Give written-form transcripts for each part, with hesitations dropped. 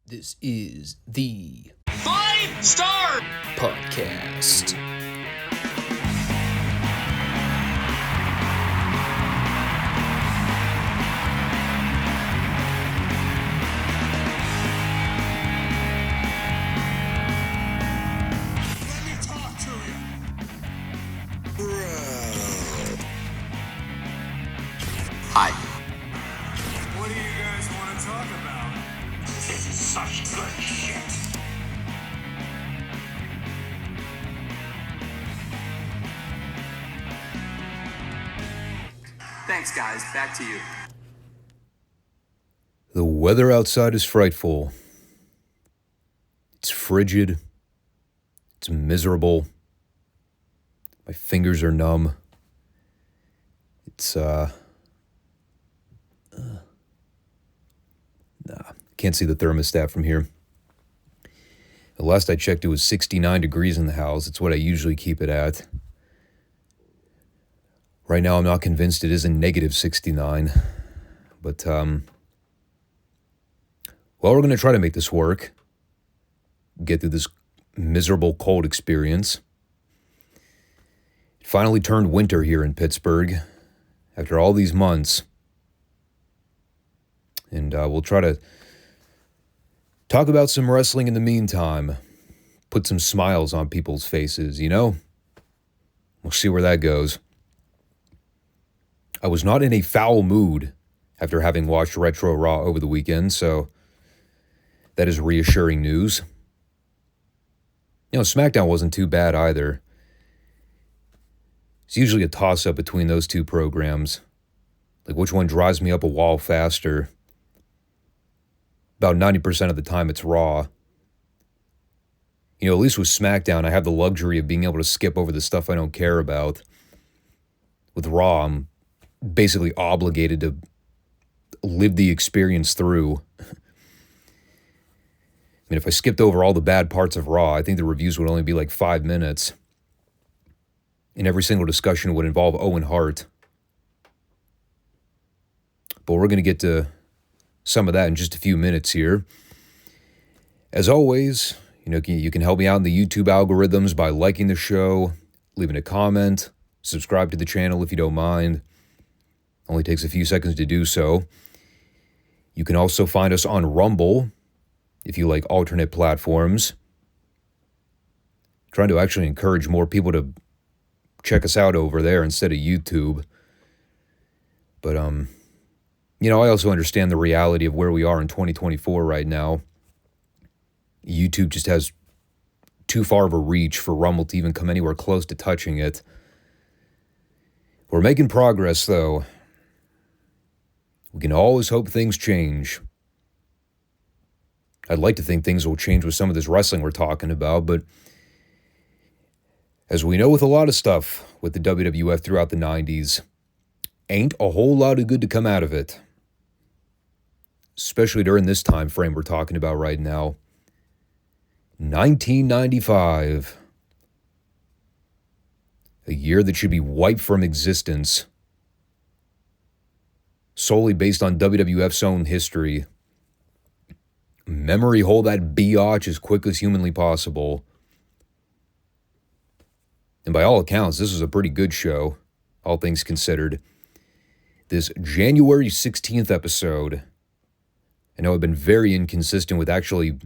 This is the Five Starr Podcast. Let me talk to you. Hi. What do you guys want to talk about? This is such good shit. Thanks, guys. Back to you. The weather outside is frightful. It's frigid. It's miserable. My fingers are numb. It's, can't see the thermostat from here. The last I checked, it was 69 degrees in the house. It's what I usually keep it at. Right now, I'm not convinced it isn't negative 69. But, well, we're going to try to make this work. Get through this miserable cold experience. It finally turned winter here in Pittsburgh after all these months. And we'll try to talk about some wrestling in the meantime. Put some smiles on people's faces, you know? We'll see where that goes. I was not in a foul mood after having watched Retro Raw over the weekend, so that is reassuring news. You know, SmackDown wasn't too bad either. It's usually a toss-up between those two programs. Like, which one drives me up a wall faster? About 90% of the time, it's Raw. You know, at least with SmackDown, I have the luxury of being able to skip over the stuff I don't care about. With Raw, I'm basically obligated to live the experience through. I mean, if I skipped over all the bad parts of Raw, I think the reviews would only be like 5 minutes. And every single discussion would involve Owen Hart. But we're going to get to some of that in just a few minutes here. As always, you know, you can help me out in the YouTube algorithms by liking the show, leaving a comment, subscribe to the channel if you don't mind. Only takes a few seconds to do so. You can also find us on Rumble if you like alternate platforms. Trying to actually encourage more people to check us out over there instead of YouTube. But, you know, I also understand the reality of where we are in 2024 right now. YouTube just has too far of a reach for Rumble to even come anywhere close to touching it. We're making progress, though. We can always hope things change. I'd like to think things will change with some of this wrestling we're talking about, but as we know with a lot of stuff with the WWF throughout the 90s, ain't a whole lot of good to come out of it. Especially during this time frame we're talking about right now. 1995. A year that should be wiped from existence. Solely based on WWF's own history. Memory hole that biatch as quick as humanly possible. And by all accounts, this was a pretty good show, all things considered. This January 16th episode, I know I've been very inconsistent with actually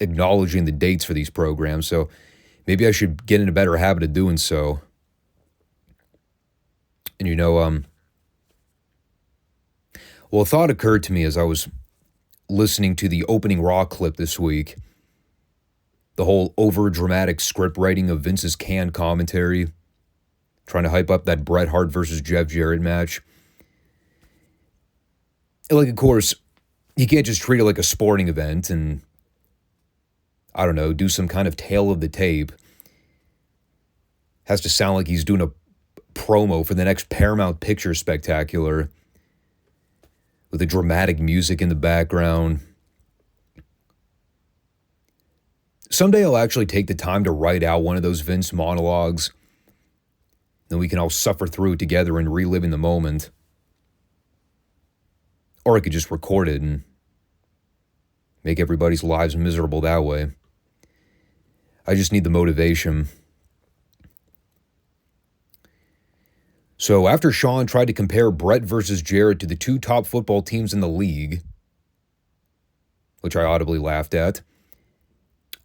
acknowledging the dates for these programs, so maybe I should get in a better habit of doing so. And you know, well, a thought occurred to me as I was listening to the opening Raw clip this week. The whole over-dramatic script writing of Vince's canned commentary, trying to hype up that Bret Hart versus Jeff Jarrett match. Like, of course, you can't just treat it like a sporting event and, I don't know, do some kind of tale of the tape. Has to sound like he's doing a promo for the next Paramount Pictures spectacular with the dramatic music in the background. Someday I'll actually take the time to write out one of those Vince monologues. Then we can all suffer through it together and relive in the moment. Or I could just record it and Make everybody's lives miserable that way. I just need the motivation. So after Sean tried to compare Brett versus Jarrett to the two top football teams in the league, which I audibly laughed at,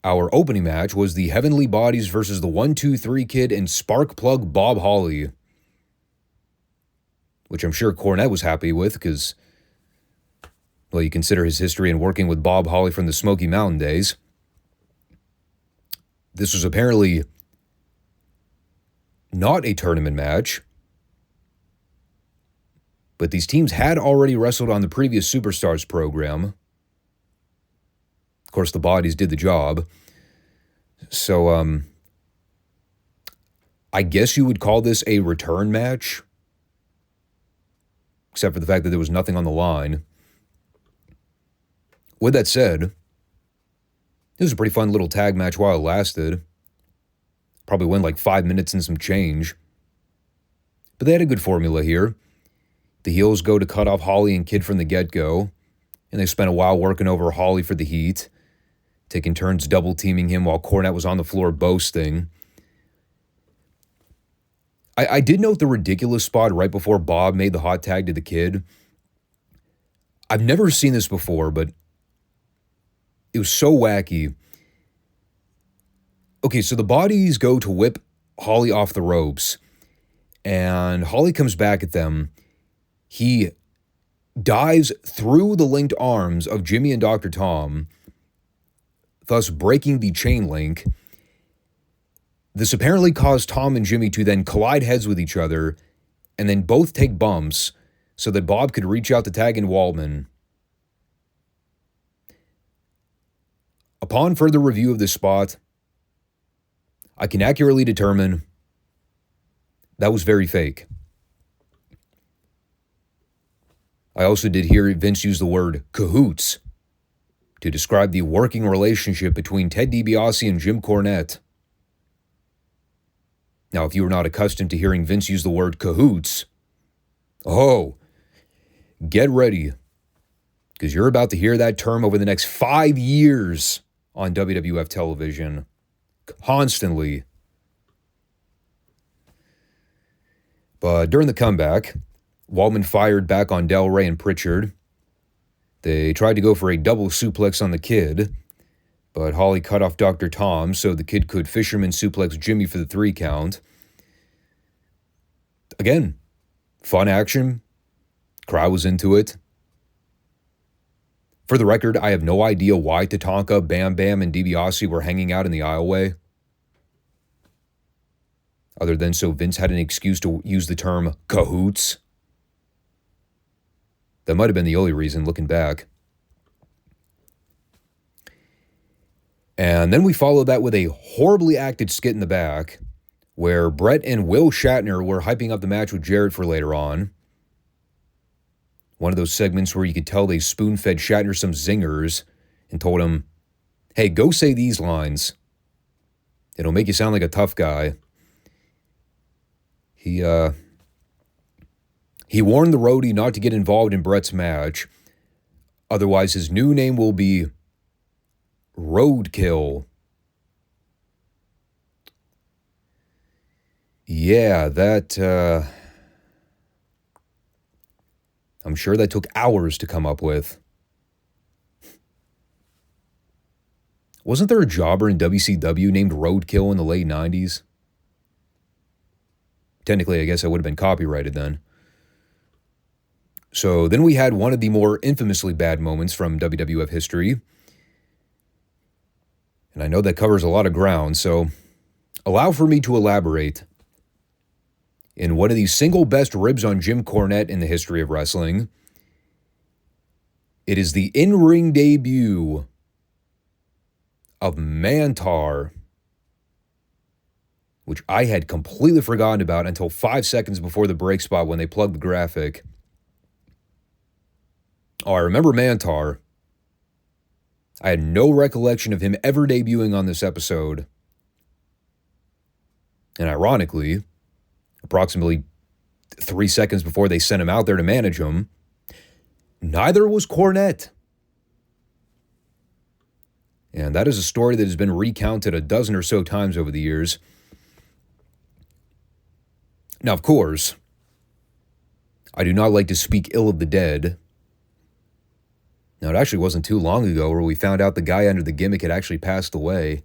our opening match was the Heavenly Bodies versus the 1-2-3 Kid and Sparkplug Bob Holly, which I'm sure Cornette was happy with because, well, you consider his history in working with Bob Holly from the Smoky Mountain days. This was apparently not a tournament match, but these teams had already wrestled on the previous Superstars program. Of course, the Bodies did the job. So, I guess you would call this a return match, except for the fact that there was nothing on the line. With that said, it was a pretty fun little tag match while it lasted. Probably went like 5 minutes and some change. But they had a good formula here. The heels go to cut off Holly and Kid from the get-go, and they spent a while working over Holly for the heat, taking turns double-teaming him while Cornette was on the floor boasting. I did note the ridiculous spot right before Bob made the hot tag to the Kid. I've never seen this before, but it was so wacky. Okay, so the Bodies go to whip Holly off the ropes, and Holly comes back at them. He dives through the linked arms of Jimmy and Dr. Tom, thus breaking the chain link. This apparently caused Tom and Jimmy to then collide heads with each other and then both take bumps so that Bob could reach out to tag in Waldman. Upon further review of this spot, I can accurately determine that was very fake. I also did hear Vince use the word cahoots to describe the working relationship between Ted DiBiase and Jim Cornette. Now, if you are not accustomed to hearing Vince use the word cahoots, get ready, because you're about to hear that term over the next 5 years on WWF television, constantly. But during the comeback, Waldman fired back on Del Rey and Pritchard. They tried to go for a double suplex on the Kid, but Holly cut off Dr. Tom so the Kid could fisherman suplex Jimmy for the 3 count. Again, fun action. Crowd was into it. For the record, I have no idea why Tatanka, Bam Bam, and DiBiase were hanging out in the aisleway, other than so Vince had an excuse to use the term cahoots. That might have been the only reason, looking back. And then we followed that with a horribly acted skit in the back, where Brett and Will Shatner were hyping up the match with Jarrett for later on. One of those segments where you could tell they spoon-fed Shatner some zingers and told him, hey, go say these lines. It'll make you sound like a tough guy. He warned the roadie not to get involved in Brett's match. Otherwise, his new name will be Roadkill. Yeah, that... I'm sure that took hours to come up with. Wasn't there a jobber in WCW named Roadkill in the late 90s? Technically, I guess I would have been copyrighted then. So then we had one of the more infamously bad moments from WWF history. And I know that covers a lot of ground, so allow for me to elaborate. In one of the single best ribs on Jim Cornette in the history of wrestling, it is the in-ring debut of Mantar, which I had completely forgotten about until 5 seconds before the break spot when they plugged the graphic. Oh, I remember Mantar. I had no recollection of him ever debuting on this episode. And ironically, approximately 3 seconds before they sent him out there to manage him, neither was Cornette. And that is a story that has been recounted a dozen or so times over the years. Now, of course, I do not like to speak ill of the dead. Now, it actually wasn't too long ago where we found out the guy under the gimmick had actually passed away.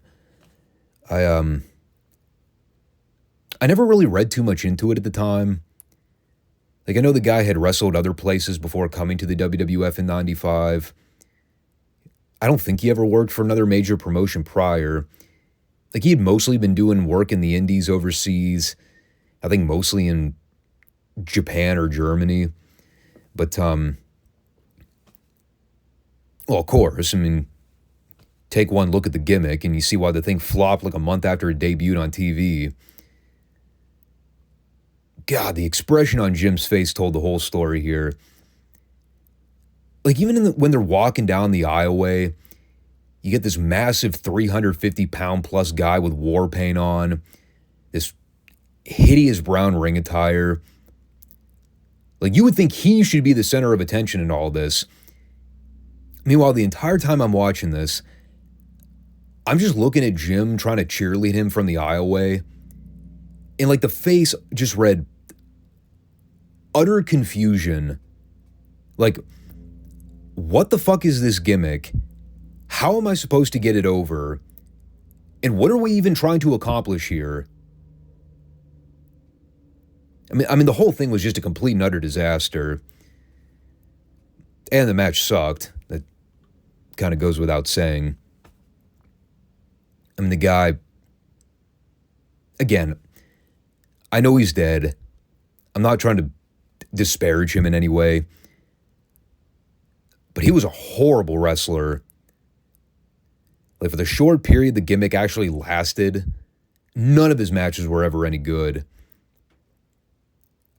I never really read too much into it at the time. Like, I know the guy had wrestled other places before coming to the WWF in '95. I don't think he ever worked for another major promotion prior. Like, he had mostly been doing work in the indies overseas. I think mostly in Japan or Germany. But, well, of course, I mean, take one look at the gimmick and you see why the thing flopped like a month after it debuted on TV. God, the expression on Jim's face told the whole story here. Like, even when they're walking down the aisleway, you get this massive 350-pound plus guy with war paint on, this hideous brown ring attire. Like, you would think he should be the center of attention in all this. Meanwhile, the entire time I'm watching this, I'm just looking at Jim trying to cheerlead him from the aisleway. And, like, the face just read utter confusion. Like, what the fuck is this gimmick? How am I supposed to get it over? And what are we even trying to accomplish here? I mean, the whole thing was just a complete and utter disaster. And the match sucked. That kind of goes without saying. I mean, the guy, again, I know he's dead. I'm not trying to disparage him in any way. But he was a horrible wrestler. Like, for the short period the gimmick actually lasted, none of his matches were ever any good.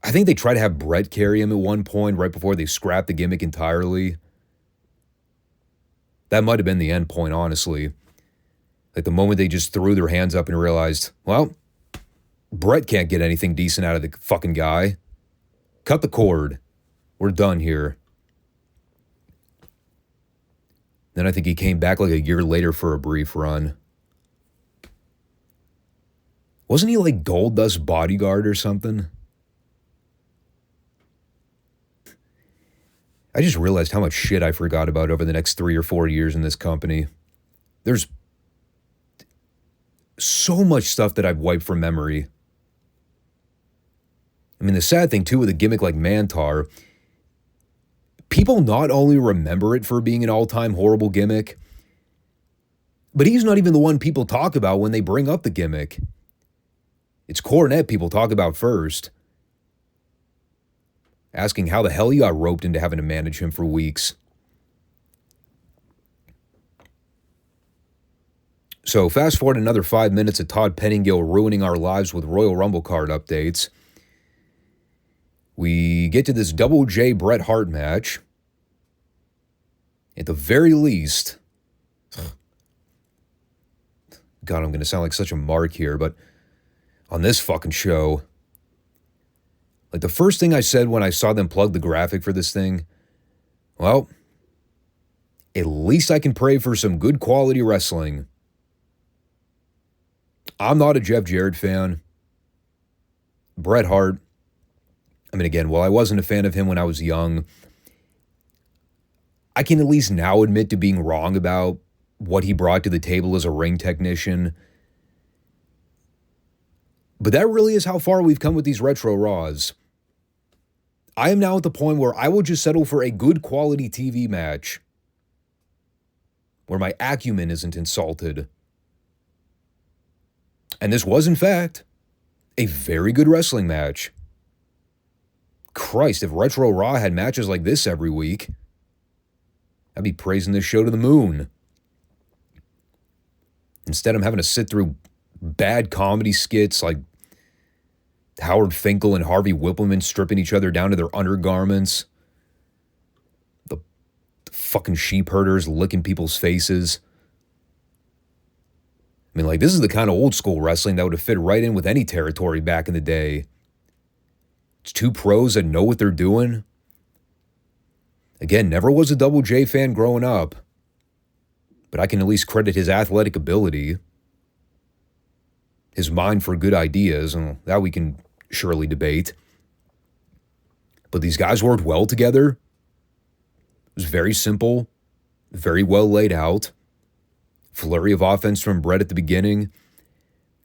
I think they tried to have Brett carry him at one point right before they scrapped the gimmick entirely. That might have been the end point, honestly. Like, the moment they just threw their hands up and realized, well, Brett can't get anything decent out of the fucking guy. Cut the cord. We're done here. Then I think he came back like a year later for a brief run. Wasn't he like Goldust's bodyguard or something? I just realized how much shit I forgot about over the next 3 or 4 years in this company. There's so much stuff that I've wiped from memory. I mean, the sad thing, too, with a gimmick like Mantar, people not only remember it for being an all-time horrible gimmick, but he's not even the one people talk about when they bring up the gimmick. It's Cornette people talk about first, asking how the hell he got roped into having to manage him for weeks. So fast forward another 5 minutes of Todd Pettingill ruining our lives with Royal Rumble card updates. We get to this Double J Bret Hart match. At the very least, God, I'm going to sound like such a mark here, but on this fucking show, like, the first thing I said when I saw them plug the graphic for this thing, well, at least I can pray for some good quality wrestling. I'm not a Jeff Jarrett fan. Bret Hart, I mean, again, while I wasn't a fan of him when I was young, I can at least now admit to being wrong about what he brought to the table as a ring technician. But that really is how far we've come with these retro Raws. I am now at the point where I will just settle for a good quality TV match where my acumen isn't insulted. And this was, in fact, a very good wrestling match. Christ, if Retro Raw had matches like this every week, I'd be praising this show to the moon. Instead, I'm having to sit through bad comedy skits like Howard Finkel and Harvey Whippleman stripping each other down to their undergarments. The fucking sheep herders licking people's faces. I mean, like, this is the kind of old school wrestling that would have fit right in with any territory back in the day. It's two pros that know what they're doing. Again, never was a Double J fan growing up. but I can at least credit his athletic ability, his mind for good ideas, and that we can surely debate. But these guys worked well together. It was very simple, very well laid out. Flurry of offense from Brett at the beginning.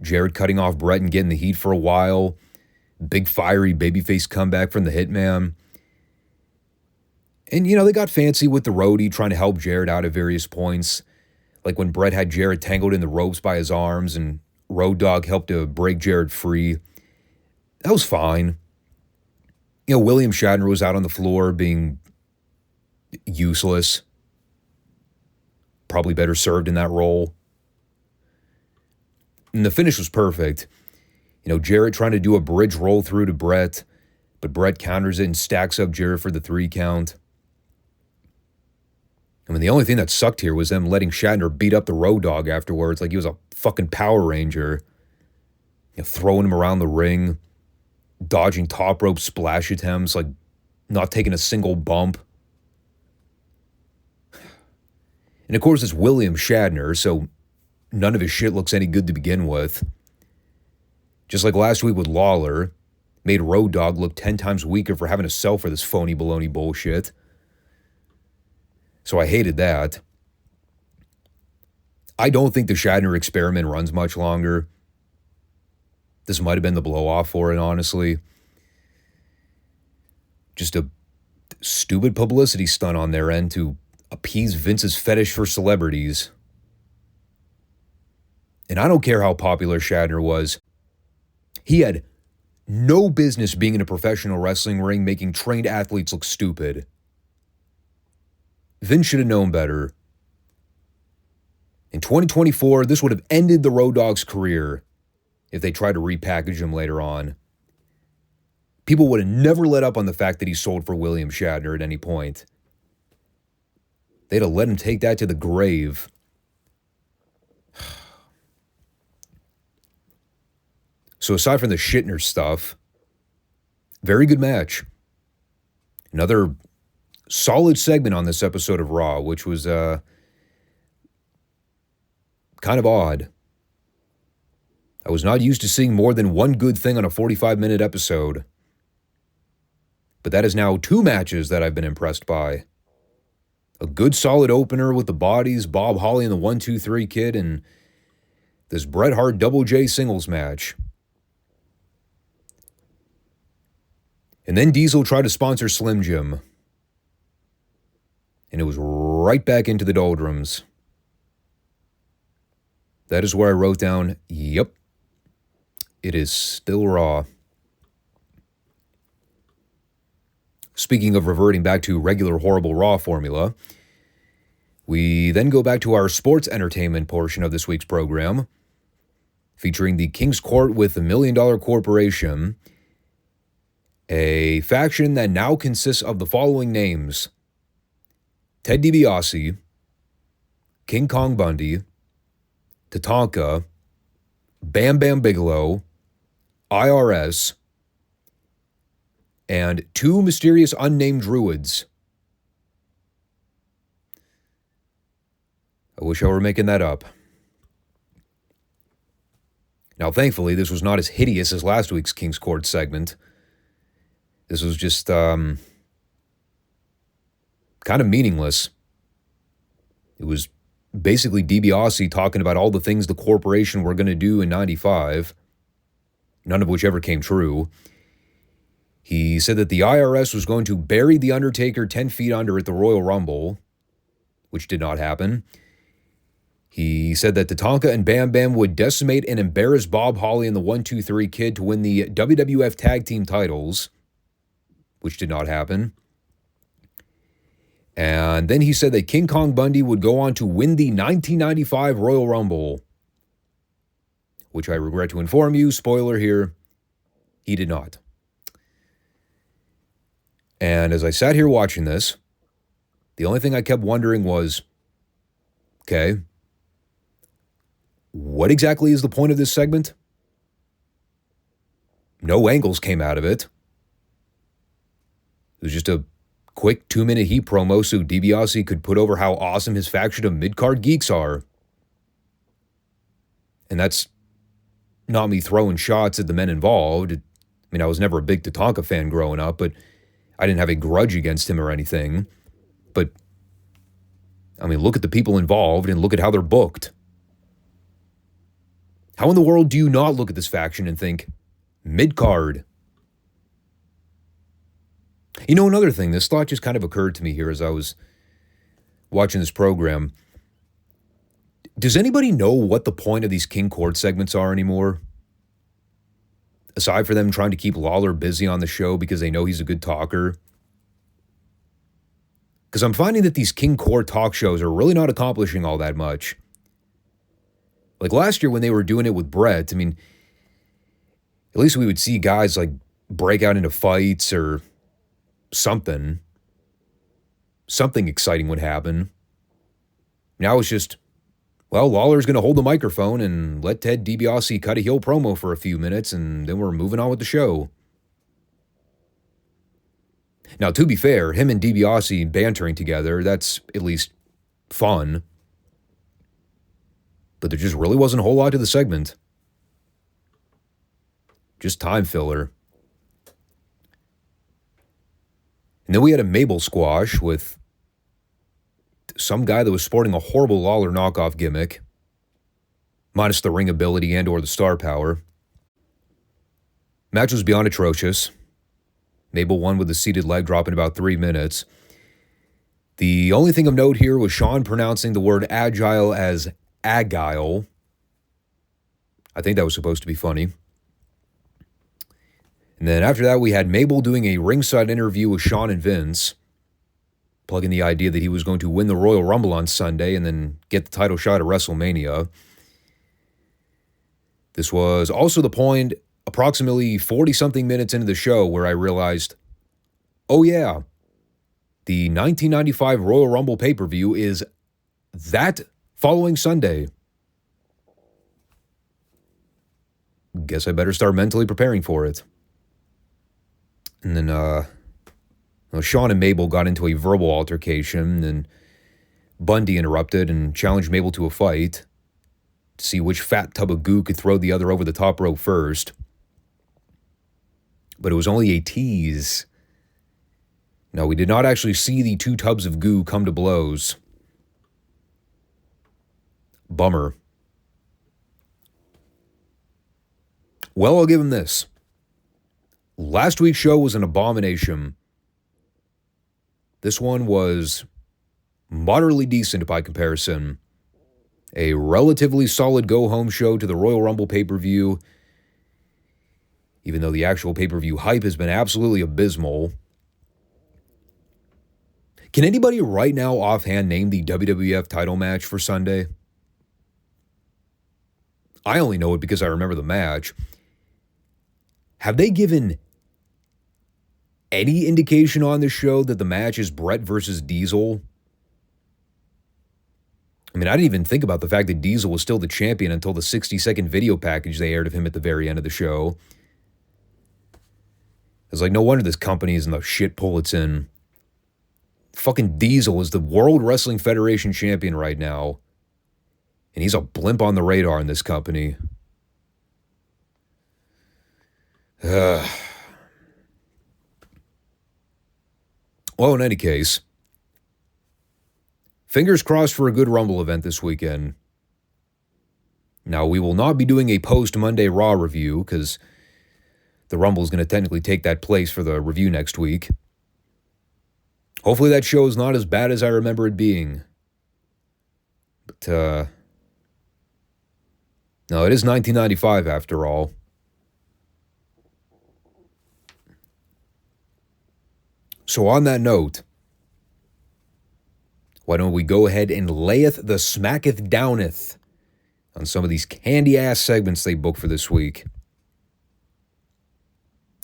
Jarrett cutting off Brett and getting the heat for a while. Big fiery babyface comeback from the Hitman. And, they got fancy with the roadie trying to help Jarrett out at various points. Like when Brett had Jarrett tangled in the ropes by his arms and Road Dogg helped to break Jarrett free. That was fine. William Shatner was out on the floor being useless. Probably better served in that role. And the finish was perfect. Jarrett trying to do a bridge roll through to Brett, but Brett counters it and stacks up Jarrett for the 3 count. The only thing that sucked here was them letting Shatner beat up the Road Dogg afterwards like he was a fucking Power Ranger. Throwing him around the ring, dodging top rope splash attempts, like not taking a single bump. And of course, it's William Shatner, so none of his shit looks any good to begin with. Just like last week with Lawler, made Road Dogg look 10 times weaker for having to sell for this phony baloney bullshit. So I hated that. I don't think the Shatner experiment runs much longer. This might have been the blow-off for it, honestly. Just a stupid publicity stunt on their end to appease Vince's fetish for celebrities. And I don't care how popular Shatner was. He had no business being in a professional wrestling ring making trained athletes look stupid. Vince should have known better. In 2024, this would have ended the Road Dogg's career if they tried to repackage him later on. People would have never let up on the fact that he sold for William Shatner at any point. They'd have let him take that to the grave. So aside from the Shitner stuff, very good match. Another solid segment on this episode of Raw, which was kind of odd. I was not used to seeing more than one good thing on a 45-minute episode. But that is now 2 matches that I've been impressed by. A good solid opener with the Bodies, Bob Holly and the 1-2-3 Kid, and this Bret Hart Double J singles match. And then Diesel tried to sponsor Slim Jim. And it was right back into the doldrums. That is where I wrote down, yep, it is still Raw. Speaking of reverting back to regular horrible Raw formula, we then go back to our sports entertainment portion of this week's program, featuring the King's Court with the $1 Million Corporation, a faction that now consists of the following names: Ted DiBiase, King Kong Bundy, Tatanka, Bam Bam Bigelow, IRS, and 2 mysterious unnamed druids. I wish I were making that up. Now, thankfully, this was not as hideous as last week's King's Court segment. This was just kind of meaningless. It was basically DiBiase talking about all the things the corporation were going to do in 95, none of which ever came true. He said that the IRS was going to bury The Undertaker 10 feet under at the Royal Rumble, which did not happen. He said that Tatanka and Bam Bam would decimate and embarrass Bob Holly and the 1-2-3 Kid to win the WWF Tag Team titles, which did not happen. And then he said that King Kong Bundy would go on to win the 1995 Royal Rumble, which I regret to inform you, spoiler here, he did not. And as I sat here watching this, the only thing I kept wondering was, okay, what exactly is the point of this segment? No angles came out of it. It was just a quick 2-minute heat promo so DiBiase could put over how awesome his faction of mid-card geeks are. And that's not me throwing shots at the men involved. I mean, I was never a big Tatanka fan growing up, but I didn't have a grudge against him or anything. But, I mean, look at the people involved and look at how they're booked. How in the world do you not look at this faction and think, mid-card? You know, another thing, this thought just kind of occurred to me here as I was watching this program. Does anybody know what the point of these King Court segments are anymore? Aside from them trying to keep Lawler busy on the show because they know he's a good talker. Because I'm finding that these King Court talk shows are really not accomplishing all that much. Like last year when they were doing it with Brett, I mean, at least we would see guys like break out into fights or something. Something exciting would happen. Now it's just, well, Lawler's going to hold the microphone and let Ted DiBiase cut a heel promo for a few minutes, and then we're moving on with the show. Now, to be fair, him and DiBiase bantering together, that's at least fun. But there just really wasn't a whole lot to the segment. Just time filler. And then we had a Mabel squash with some guy that was sporting a horrible Lawler knockoff gimmick, minus the ring ability and or the star power. Match was beyond atrocious. Mabel won with a seated leg drop in about 3 minutes. The only thing of note here was Sean pronouncing the word agile as agile. I think that was supposed to be funny. And then after that, we had Mabel doing a ringside interview with Sean and Vince, plugging the idea that he was going to win the Royal Rumble on Sunday and then get the title shot at WrestleMania. This was also the point approximately 40-something minutes into the show where I realized, oh yeah, the 1995 Royal Rumble pay-per-view is that following Sunday. Guess I better start mentally preparing for it. And then Sean and Mabel got into a verbal altercation, and Bundy interrupted and challenged Mabel to a fight to see which fat tub of goo could throw the other over the top rope first. But it was only a tease. No, we did not actually see the 2 tubs of goo come to blows. Bummer. Well, I'll give him this. Last week's show was an abomination. This one was moderately decent by comparison. A relatively solid go-home show to the Royal Rumble pay-per-view, even though the actual pay-per-view hype has been absolutely abysmal. Can anybody right now offhand name the WWF title match for Sunday? I only know it because I remember the match. Have they given any indication on this show that the match is Brett versus Diesel? I mean, I didn't even think about the fact that Diesel was still the champion until the 60-second video package they aired of him at the very end of the show. It's like, no wonder this company is in the shit pull it's in. Fucking Diesel is the World Wrestling Federation champion right now, and he's a blimp on the radar in this company. Well, in any case, fingers crossed for a good Rumble event this weekend. Now, we will not be doing a post-Monday Raw review because the Rumble is going to technically take that place for the review next week. Hopefully that show is not as bad as I remember it being. But, no, it is 1995 after all. So on that note, why don't we go ahead and layeth the smacketh downeth on some of these candy-ass segments they booked for this week.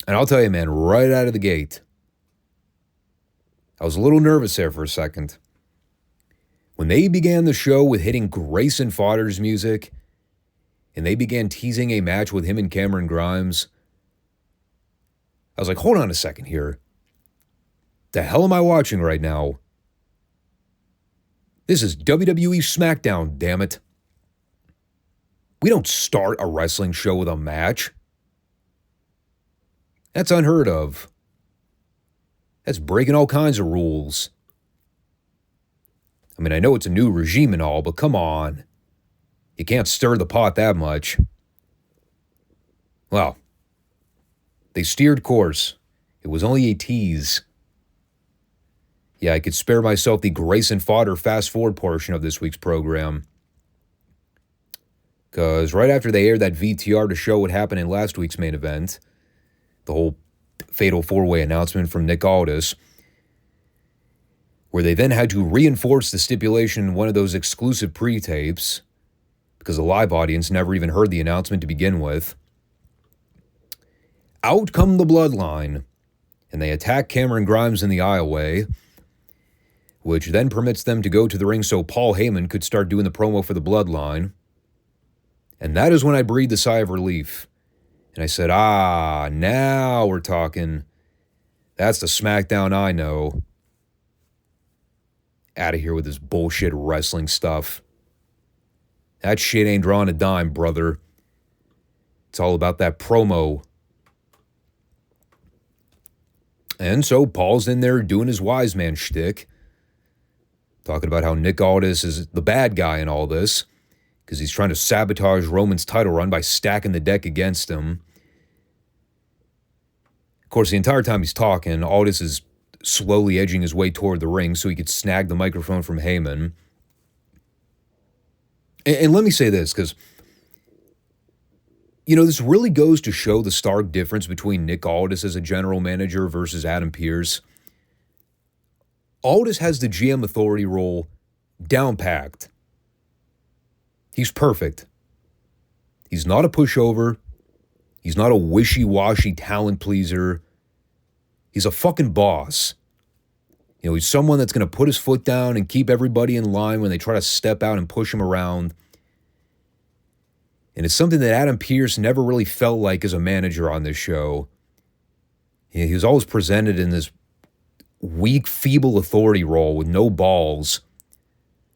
And I'll tell you, man, right out of the gate, I was a little nervous there for a second. When they began the show with hitting Grayson Fodder's music, and they began teasing a match with him and Cameron Grimes, I was like, hold on a second here. The hell am I watching right now? This is WWE SmackDown, damn it. We don't start a wrestling show with a match. That's unheard of. That's breaking all kinds of rules. I mean, I know it's a new regime and all, but come on. You can't stir the pot that much. Well, they steered course. It was only a tease. Yeah, I could spare myself the Grayson Fodder fast-forward portion of this week's program. Because right after they aired that VTR to show what happened in last week's main event, the whole fatal four-way announcement from Nick Aldis, where they then had to reinforce the stipulation in one of those exclusive pre-tapes, because the live audience never even heard the announcement to begin with. Out come the Bloodline, and they attack Cameron Grimes in the aisleway, which then permits them to go to the ring so Paul Heyman could start doing the promo for the Bloodline. And that is when I breathed a sigh of relief. And I said, now we're talking. That's the SmackDown I know. Out of here with this bullshit wrestling stuff. That shit ain't drawing a dime, brother. It's all about that promo. And so Paul's in there doing his wise man shtick, talking about how Nick Aldis is the bad guy in all this, because he's trying to sabotage Roman's title run by stacking the deck against him. Of course, the entire time he's talking, Aldis is slowly edging his way toward the ring so he could snag the microphone from Heyman. And let me say this, because, you know, this really goes to show the stark difference between Nick Aldis as a general manager versus Adam Pearce. Aldis has the GM authority role down-packed. He's perfect. He's not a pushover. He's not a wishy-washy talent pleaser. He's a fucking boss. You know, he's someone that's going to put his foot down and keep everybody in line when they try to step out and push him around. And it's something that Adam Pearce never really felt like as a manager on this show. He was always presented in this weak, feeble authority role with no balls.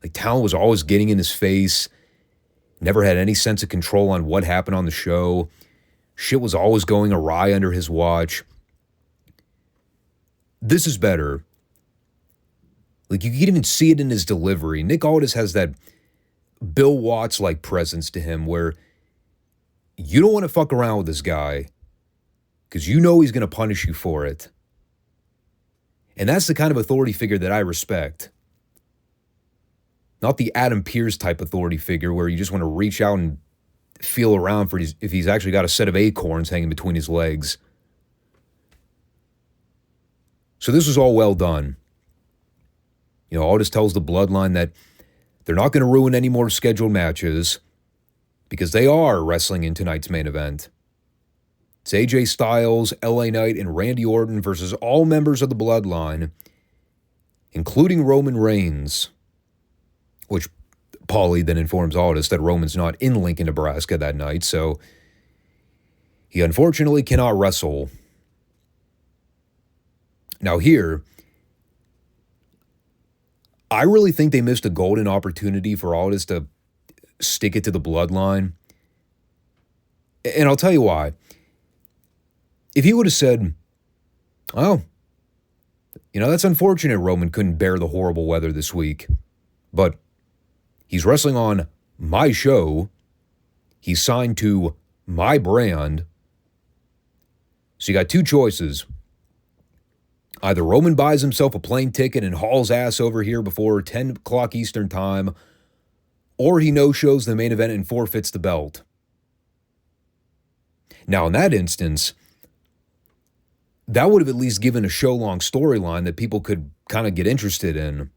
Like, talent was always getting in his face. Never had any sense of control on what happened on the show. Shit was always going awry under his watch. This is better. Like, you can even see it in his delivery. Nick Aldis has that Bill Watts-like presence to him where you don't want to fuck around with this guy because you know he's going to punish you for it. And that's the kind of authority figure that I respect. Not the Adam Pearce type authority figure where you just want to reach out and feel around for if he's actually got a set of acorns hanging between his legs. So this was all well done. You know, Aldis tells the Bloodline that they're not going to ruin any more scheduled matches because they are wrestling in tonight's main event. It's AJ Styles, LA Knight, and Randy Orton versus all members of the Bloodline, including Roman Reigns, which Paulie then informs Aldis that Roman's not in Lincoln, Nebraska that night, so he unfortunately cannot wrestle. Now here, I really think they missed a golden opportunity for Aldis to stick it to the Bloodline. And I'll tell you why. If he would have said, oh, you know, that's unfortunate Roman couldn't bear the horrible weather this week, but he's wrestling on my show. He's signed to my brand. So you got two choices. Either Roman buys himself a plane ticket and hauls ass over here before 10 o'clock Eastern time, or he no-shows the main event and forfeits the belt. Now, in that instance, that would have at least given a show-long storyline that people could kind of get interested in.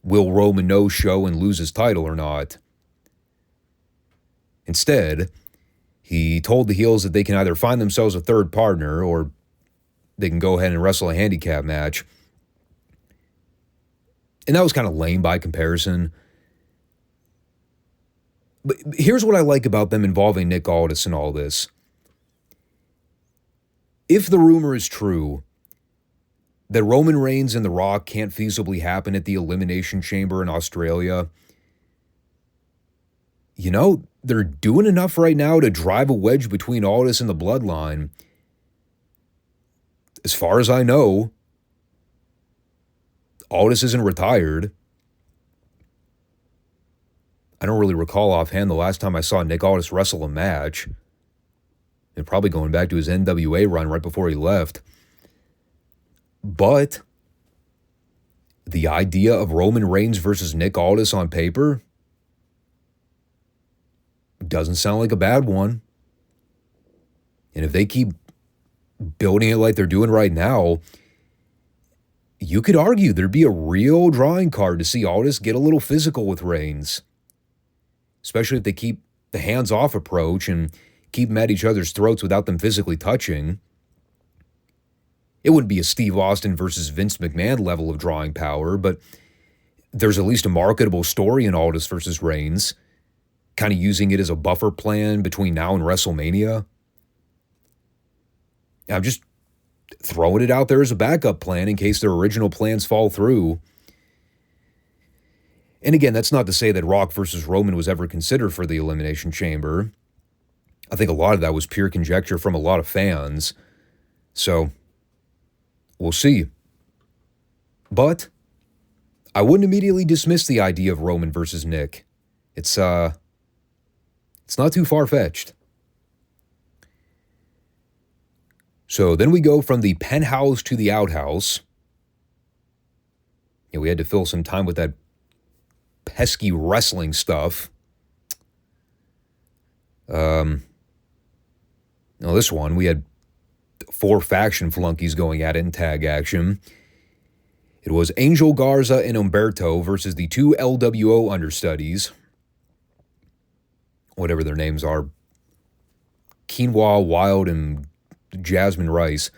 Will Roman no-show and lose his title or not? Instead, he told the heels that they can either find themselves a third partner or they can go ahead and wrestle a handicap match. And that was kind of lame by comparison. But here's what I like about them involving Nick Aldis in all this. If the rumor is true that Roman Reigns and The Rock can't feasibly happen at the Elimination Chamber in Australia. You know, they're doing enough right now to drive a wedge between Aldis and the Bloodline. As far as I know, Aldis isn't retired. I don't really recall offhand the last time I saw Nick Aldis wrestle a match. And probably going back to his NWA run right before he left. But the idea of Roman Reigns versus Nick Aldis on paper doesn't sound like a bad one. And if they keep building it like they're doing right now, you could argue there'd be a real drawing card to see Aldis get a little physical with Reigns. Especially if they keep the hands-off approach and keep them at each other's throats without them physically touching. It wouldn't be a Steve Austin versus Vince McMahon level of drawing power, but there's at least a marketable story in Aldis versus Reigns, kind of using it as a buffer plan between now and WrestleMania. I'm just throwing it out there as a backup plan in case their original plans fall through. And again, that's not to say that Rock versus Roman was ever considered for the Elimination Chamber. I think a lot of that was pure conjecture from a lot of fans. So, we'll see. But I wouldn't immediately dismiss the idea of Roman versus Nick. It's not too far-fetched. So then we go from the penthouse to the outhouse. Yeah, we had to fill some time with that pesky wrestling stuff. Now this one, we had 4 faction flunkies going at it in tag action. It was Angel Garza and Humberto versus the 2 LWO understudies. Whatever their names are. Quinoa Wild and Jasmine Rice.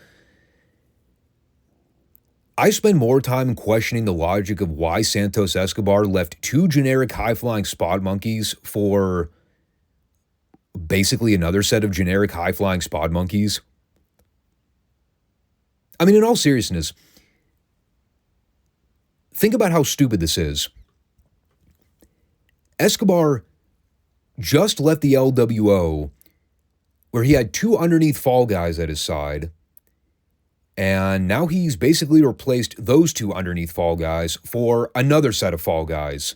I spend more time questioning the logic of why Santos Escobar left 2 generic high-flying spot monkeys for basically another set of generic high-flying spot monkeys. I mean, in all seriousness, think about how stupid this is. Escobar just left the LWO where he had 2 underneath fall guys at his side, and now he's basically replaced those 2 underneath fall guys for another set of fall guys.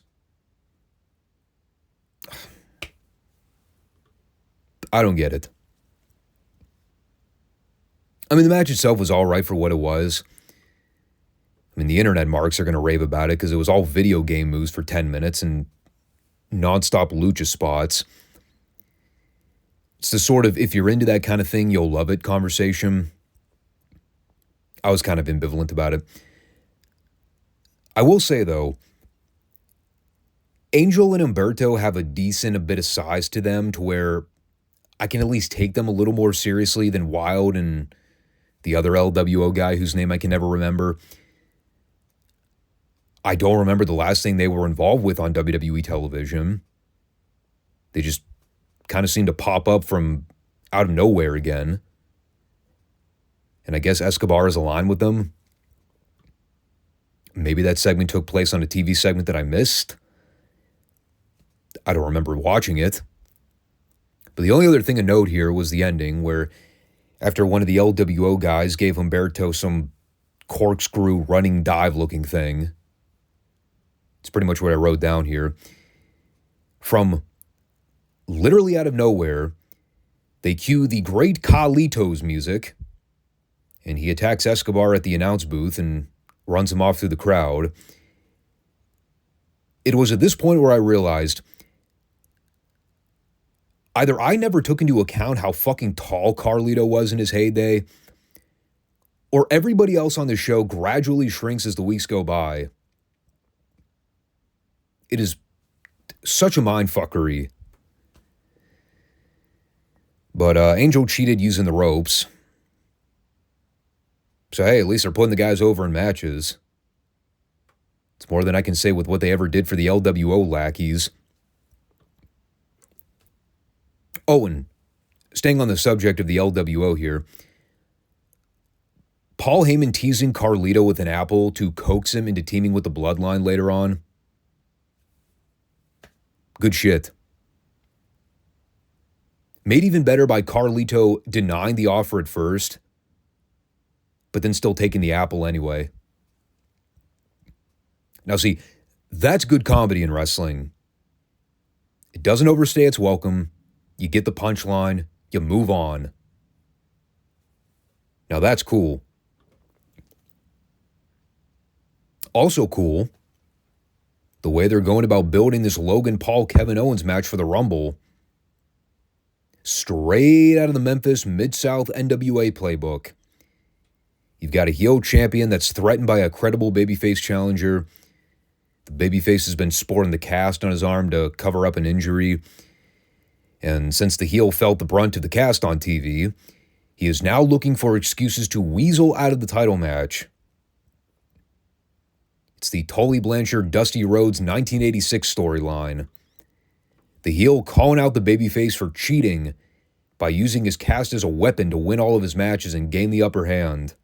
I don't get it. I mean, the match itself was all right for what it was. I mean, the internet marks are going to rave about it because it was all video game moves for 10 minutes and nonstop lucha spots. It's the sort of, if you're into that kind of thing, you'll love it conversation. I was kind of ambivalent about it. I will say, though, Angel and Humberto have a decent bit of size to them to where I can at least take them a little more seriously than Wild and the other LWO guy whose name I can never remember. I don't remember the last thing they were involved with on WWE television. They just kind of seem to pop up from out of nowhere again. And I guess Escobar is aligned with them. Maybe that segment took place on a TV segment that I missed. I don't remember watching it. But the only other thing to note here was the ending where after one of the LWO guys gave Humberto some corkscrew running dive looking thing. It's pretty much what I wrote down here. From literally out of nowhere, they cue the great Carlitos music, and he attacks Escobar at the announce booth and runs him off through the crowd. It was at this point where I realized either I never took into account how fucking tall Carlito was in his heyday, or everybody else on the show gradually shrinks as the weeks go by. It is such a mindfuckery. But Angel cheated using the ropes. So hey, at least they're putting the guys over in matches. It's more than I can say with what they ever did for the LWO lackeys. Oh, and staying on the subject of the LWO here, Paul Heyman teasing Carlito with an apple to coax him into teaming with the Bloodline later on. Good shit. Made even better by Carlito denying the offer at first, but then still taking the apple anyway. Now see, that's good comedy in wrestling. It doesn't overstay its welcome. You get the punchline, you move on. Now that's cool. Also cool, the way they're going about building this Logan Paul-Kevin Owens match for the Rumble. Straight out of the Memphis Mid-South NWA playbook. You've got a heel champion that's threatened by a credible babyface challenger. The babyface has been sporting the cast on his arm to cover up an injury. And since the heel felt the brunt of the cast on TV, he is now looking for excuses to weasel out of the title match. It's the Tully Blanchard Dusty Rhodes 1986 storyline. The heel calling out the babyface for cheating by using his cast as a weapon to win all of his matches and gain the upper hand.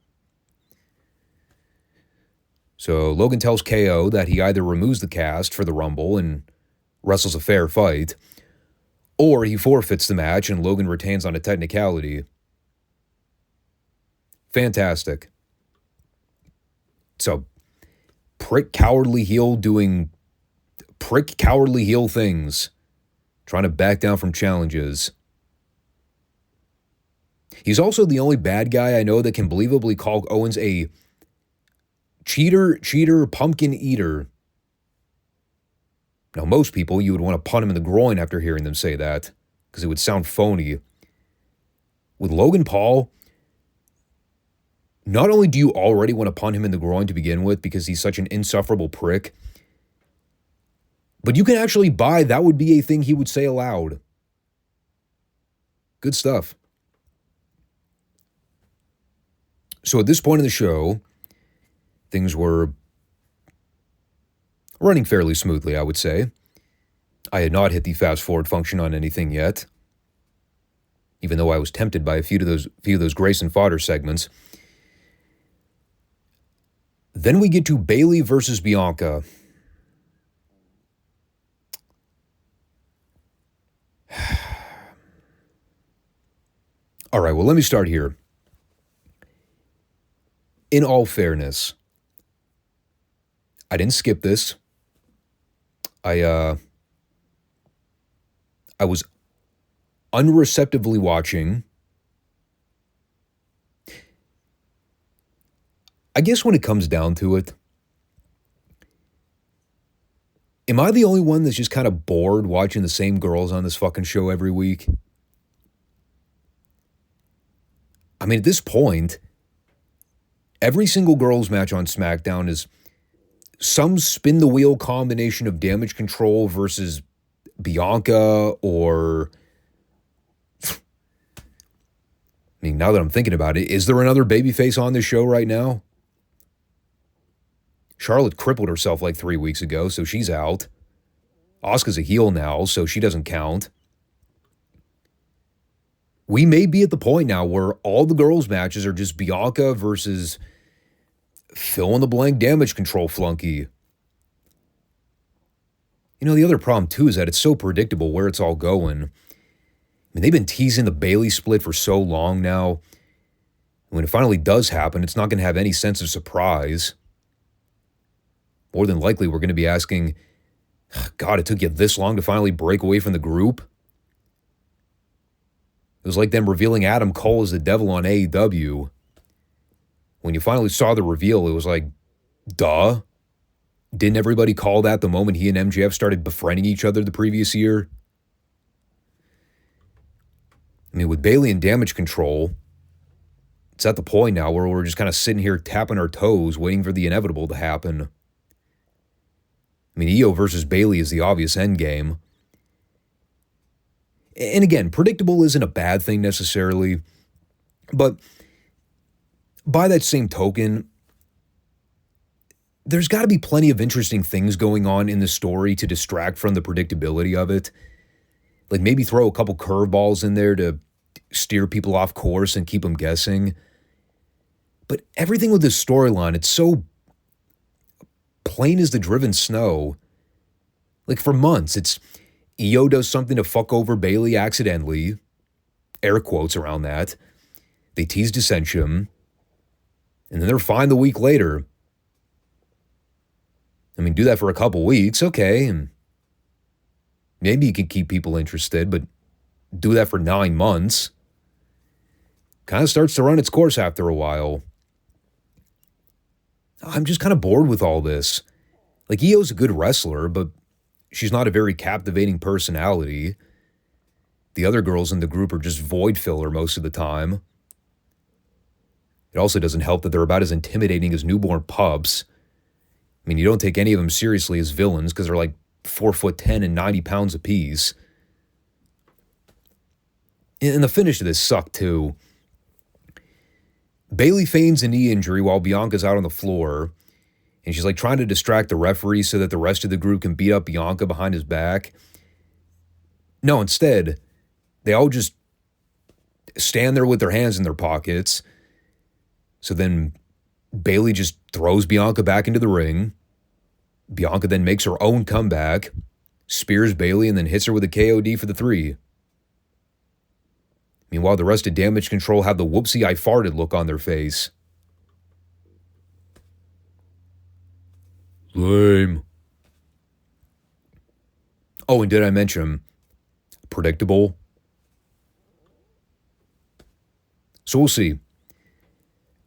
So Logan tells KO that he either removes the cast for the Rumble and wrestles a fair fight, or he forfeits the match and Logan retains on a technicality. Fantastic. So, prick cowardly heel doing prick cowardly heel things, trying to back down from challenges. He's also the only bad guy I know that can believably call Owens a cheater, pumpkin eater. Now, most people, you would want to punt him in the groin after hearing them say that, because it would sound phony. With Logan Paul, not only do you already want to punt him in the groin to begin with because he's such an insufferable prick, but you can actually buy that would be a thing he would say aloud. Good stuff. So at this point in the show, things were running fairly smoothly, I would say. I had not hit the fast forward function on anything yet, even though I was tempted by a few of those Grayson fodder segments. Then we get to Bayley versus Bianca. All right, well, let me start here. In all fairness, I didn't skip this. I was unreceptively watching. I guess when it comes down to it, am I the only one that's just kind of bored watching the same girls on this fucking show every week? I mean, at this point, every single girls match on SmackDown is some spin the wheel combination of Damage Control versus Bianca, or I mean, now that I'm thinking about it, is there another babyface on this show right now? Charlotte crippled herself like 3 weeks ago, so she's out. Asuka's a heel now, so she doesn't count. We may be at the point now where all the girls' matches are just Bianca versus fill-in-the-blank Damage Control flunky. You know, the other problem, too, is that it's so predictable where it's all going. I mean, they've been teasing the Bayley split for so long now. When it finally does happen, it's not going to have any sense of surprise. More than likely, we're going to be asking, God, it took you this long to finally break away from the group? It was like them revealing Adam Cole as the devil on AEW. When you finally saw the reveal, it was like, duh. Didn't everybody call that the moment he and MJF started befriending each other the previous year? I mean, with Bayley and Damage Control, it's at the point now where we're just kind of sitting here tapping our toes, waiting for the inevitable to happen. I mean, Io versus Bayley is the obvious endgame. And again, predictable isn't a bad thing necessarily, but by that same token, there's got to be plenty of interesting things going on in the story to distract from the predictability of it. Like maybe throw a couple curveballs in there to steer people off course and keep them guessing. But everything with this storyline, it's so plain as the driven snow. Like for months, it's Io does something to fuck over Bayley accidentally. Air quotes around that. They tease dissension. And then they're fine the week later. I mean, do that for a couple weeks, okay. And maybe you can keep people interested, but do that for 9 months. Kind of starts to run its course after a while. I'm just kind of bored with all this. Like, Io's a good wrestler, but she's not a very captivating personality. The other girls in the group are just void filler most of the time. It also doesn't help that they're about as intimidating as newborn pups. I mean, you don't take any of them seriously as villains because they're like 4'10" and 90 pounds apiece. And the finish of this sucked too. Bayley feigns a knee injury while Bianca's out on the floor. And she's like trying to distract the referee so that the rest of the group can beat up Bianca behind his back. No, instead, they all just stand there with their hands in their pockets. So then Bayley just throws Bianca back into the ring. Bianca then makes her own comeback, spears Bayley, and then hits her with a KOD for the 3. Meanwhile, the rest of Damage Control have the whoopsie I farted look on their face. Lame. Oh, and did I mention predictable? So we'll see.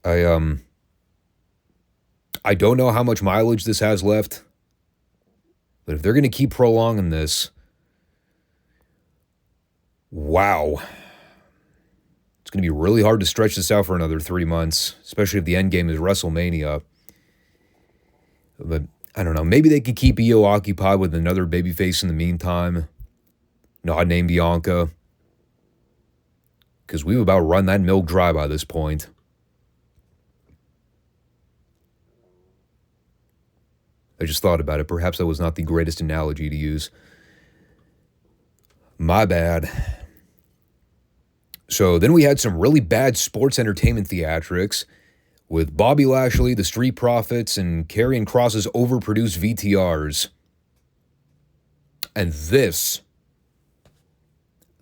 I don't know how much mileage this has left, but if they're going to keep prolonging this, wow. It's going to be really hard to stretch this out for another 3 months, especially if the end game is WrestleMania. But I don't know. Maybe they could keep Io occupied with another babyface in the meantime. Not named Bianca. Because we've about run that milk dry by this point. I just thought about it. Perhaps that was not the greatest analogy to use. My bad. So then we had some really bad sports entertainment theatrics with Bobby Lashley, the Street Profits, and Karrion Kross's overproduced VTRs. And this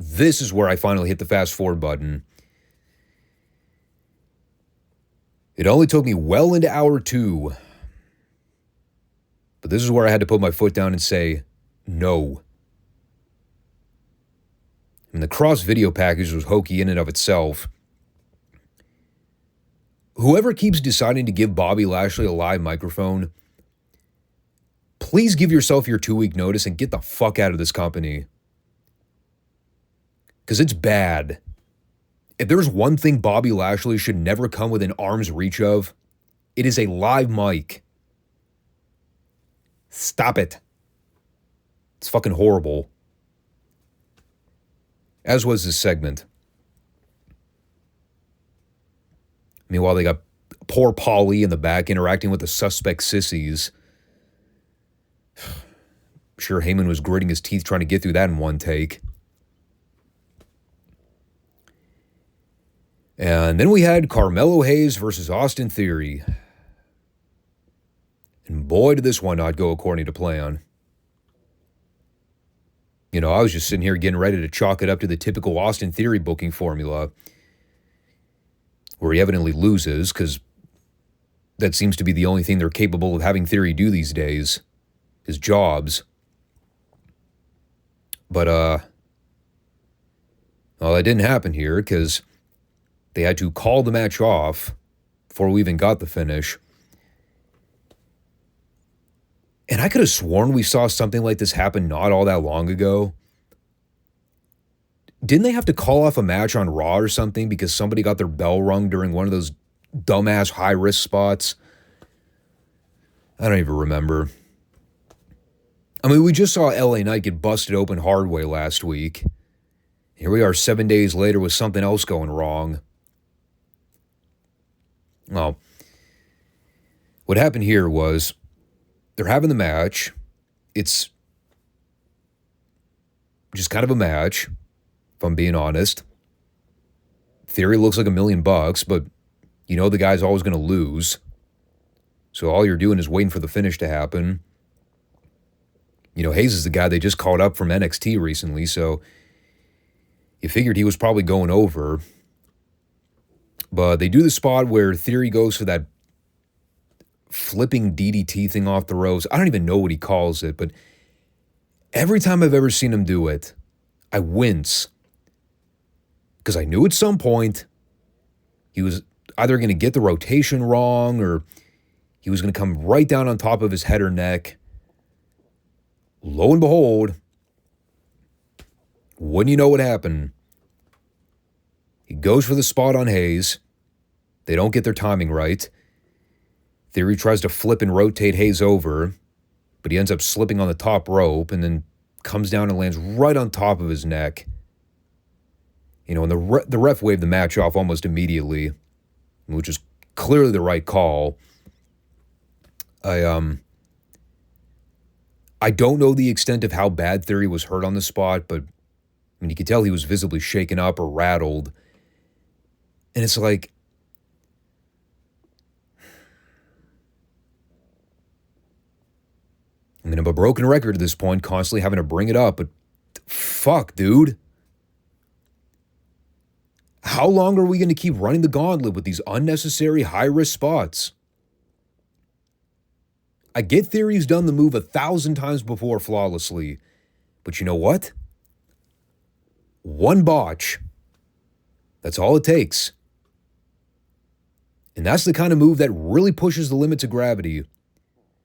is where I finally hit the fast forward button. It only took me well into hour 2. But this is where I had to put my foot down and say, no. And the Cross video package was hokey in and of itself. Whoever keeps deciding to give Bobby Lashley a live microphone, please give yourself your 2-week notice and get the fuck out of this company. Because it's bad. If there's one thing Bobby Lashley should never come within arm's reach of, it is a live mic. Stop it. It's fucking horrible. As was this segment. Meanwhile, they got poor Paulie in the back interacting with the suspect sissies. I'm sure Heyman was gritting his teeth trying to get through that in one take. And then we had Carmelo Hayes versus Austin Theory. And boy, did this one not go according to plan. You know, I was just sitting here getting ready to chalk it up to the typical Austin Theory booking formula, where he evidently loses, because that seems to be the only thing they're capable of having Theory do these days, his jobs. But, well, that didn't happen here, because they had to call the match off before we even got the finish. And I could have sworn we saw something like this happen not all that long ago. Didn't they have to call off a match on Raw or something because somebody got their bell rung during one of those dumbass high-risk spots? I don't even remember. I mean, we just saw LA Knight get busted open hard way last week. Here we are 7 days later with something else going wrong. Well, what happened here was they're having the match. It's just kind of a match, if I'm being honest. Theory looks like $1 million, but You know the guy's always going to lose. So all you're doing is waiting for the finish to happen. You know, Hayes is the guy they just called up from NXT recently, so you figured he was probably going over. But they do the spot where Theory goes for that flipping DDT thing off the ropes. I don't even know what he calls it, but every time I've ever seen him do it, I wince. Because I knew at some point he was either going to get the rotation wrong or he was going to come right down on top of his head or neck. Lo and behold, wouldn't you know what happened? He goes for the spot on Hayes. They don't get their timing right. Theory tries to flip and rotate Hayes over, but he ends up slipping on the top rope and then comes down and lands right on top of his neck. You know, and the ref waved the match off almost immediately, which is clearly the right call. I don't know the extent of how bad Theory was hurt on the spot, but I mean, you could tell he was visibly shaken up or rattled. And it's like, I mean, I'm a broken record at this point, constantly having to bring it up, but fuck, dude. How long are we going to keep running the gauntlet with these unnecessary high-risk spots? I get Theory's done the move 1,000 times before flawlessly, but you know what? One botch. That's all it takes. And that's the kind of move that really pushes the limits of gravity,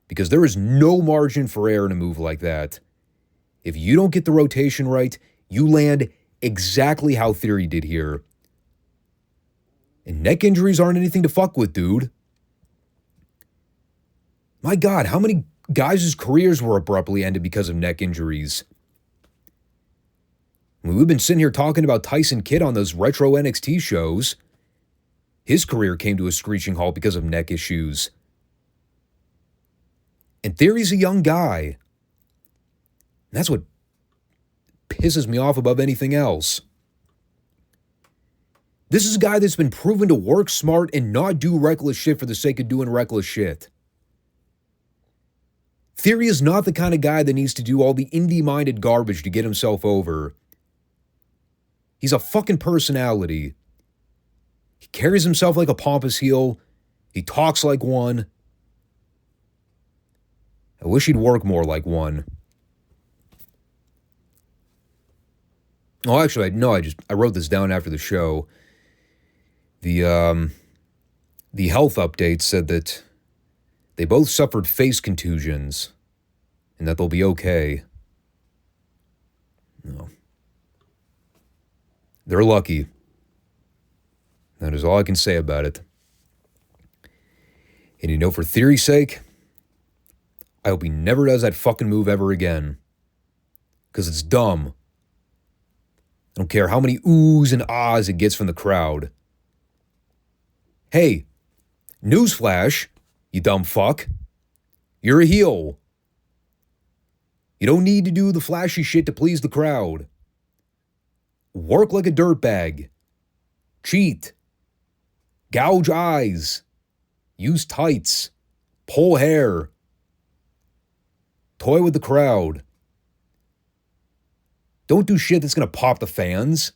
because there is no margin for error in a move like that. If you don't get the rotation right, you land exactly how Theory did here. And neck injuries aren't anything to fuck with, dude. My God, how many guys' careers were abruptly ended because of neck injuries? I mean, we've been sitting here talking about Tyson Kidd on those retro NXT shows. His career came to a screeching halt because of neck issues. And Theory's a young guy. And that's what pisses me off above anything else. This is a guy that's been proven to work smart and not do reckless shit for the sake of doing reckless shit. Theory is not the kind of guy that needs to do all the indie-minded garbage to get himself over. He's a fucking personality. He carries himself like a pompous heel. He talks like one. I wish he'd work more like one. Oh, actually, no, I wrote this down after the show. The health update said that they both suffered face contusions and that they'll be okay. No. They're lucky. That is all I can say about it. And you know, for Theory's sake, I hope he never does that fucking move ever again. Because it's dumb. I don't care how many oohs and ahs it gets from the crowd. Hey, newsflash, you dumb fuck. You're a heel. You don't need to do the flashy shit to please the crowd. Work like a dirtbag. Cheat. Gouge eyes. Use tights. Pull hair. Toy with the crowd. Don't do shit that's going to pop the fans.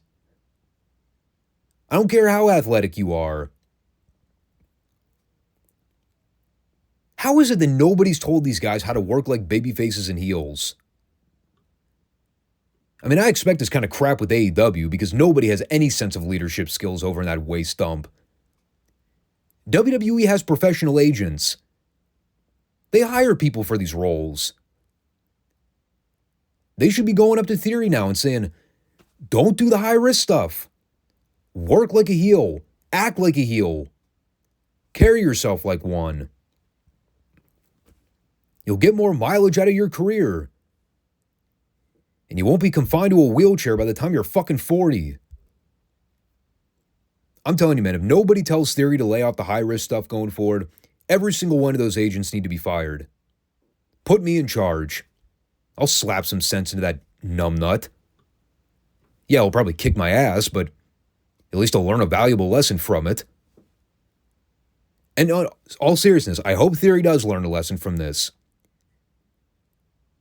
I don't care how athletic you are. How is it that nobody's told these guys how to work like baby faces and heels? I mean, I expect this kind of crap with AEW because nobody has any sense of leadership skills over in that waist dump. WWE has professional agents. They hire people for these roles. They should be going up to Theory now and saying, don't do the high-risk stuff. Work like a heel. Act like a heel. Carry yourself like one. You'll get more mileage out of your career. And you won't be confined to a wheelchair by the time you're fucking 40. I'm telling you, man, if nobody tells Theory to lay off the high-risk stuff going forward, every single one of those agents need to be fired. Put me in charge. I'll slap some sense into that numbnut. Yeah, he'll probably kick my ass, but at least I'll learn a valuable lesson from it. And in all seriousness, I hope Theory does learn a lesson from this.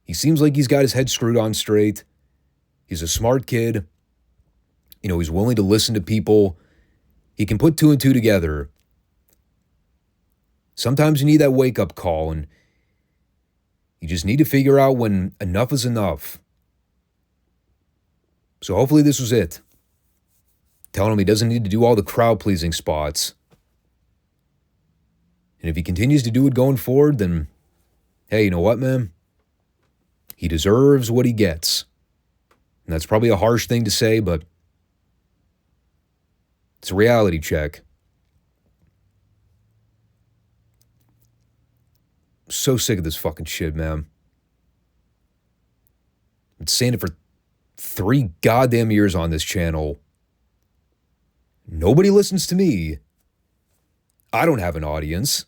He seems like he's got his head screwed on straight. He's a smart kid. You know, he's willing to listen to people. He can put two and two together. Sometimes you need that wake-up call, and you just need to figure out when enough is enough. So hopefully this was it. Telling him he doesn't need to do all the crowd-pleasing spots. And if he continues to do it going forward, then, hey, you know what, man? He deserves what he gets. And that's probably a harsh thing to say, but it's a reality check. So sick of this fucking shit, man. I've been saying it for 3 goddamn years on this channel. Nobody listens to me. I don't have an audience.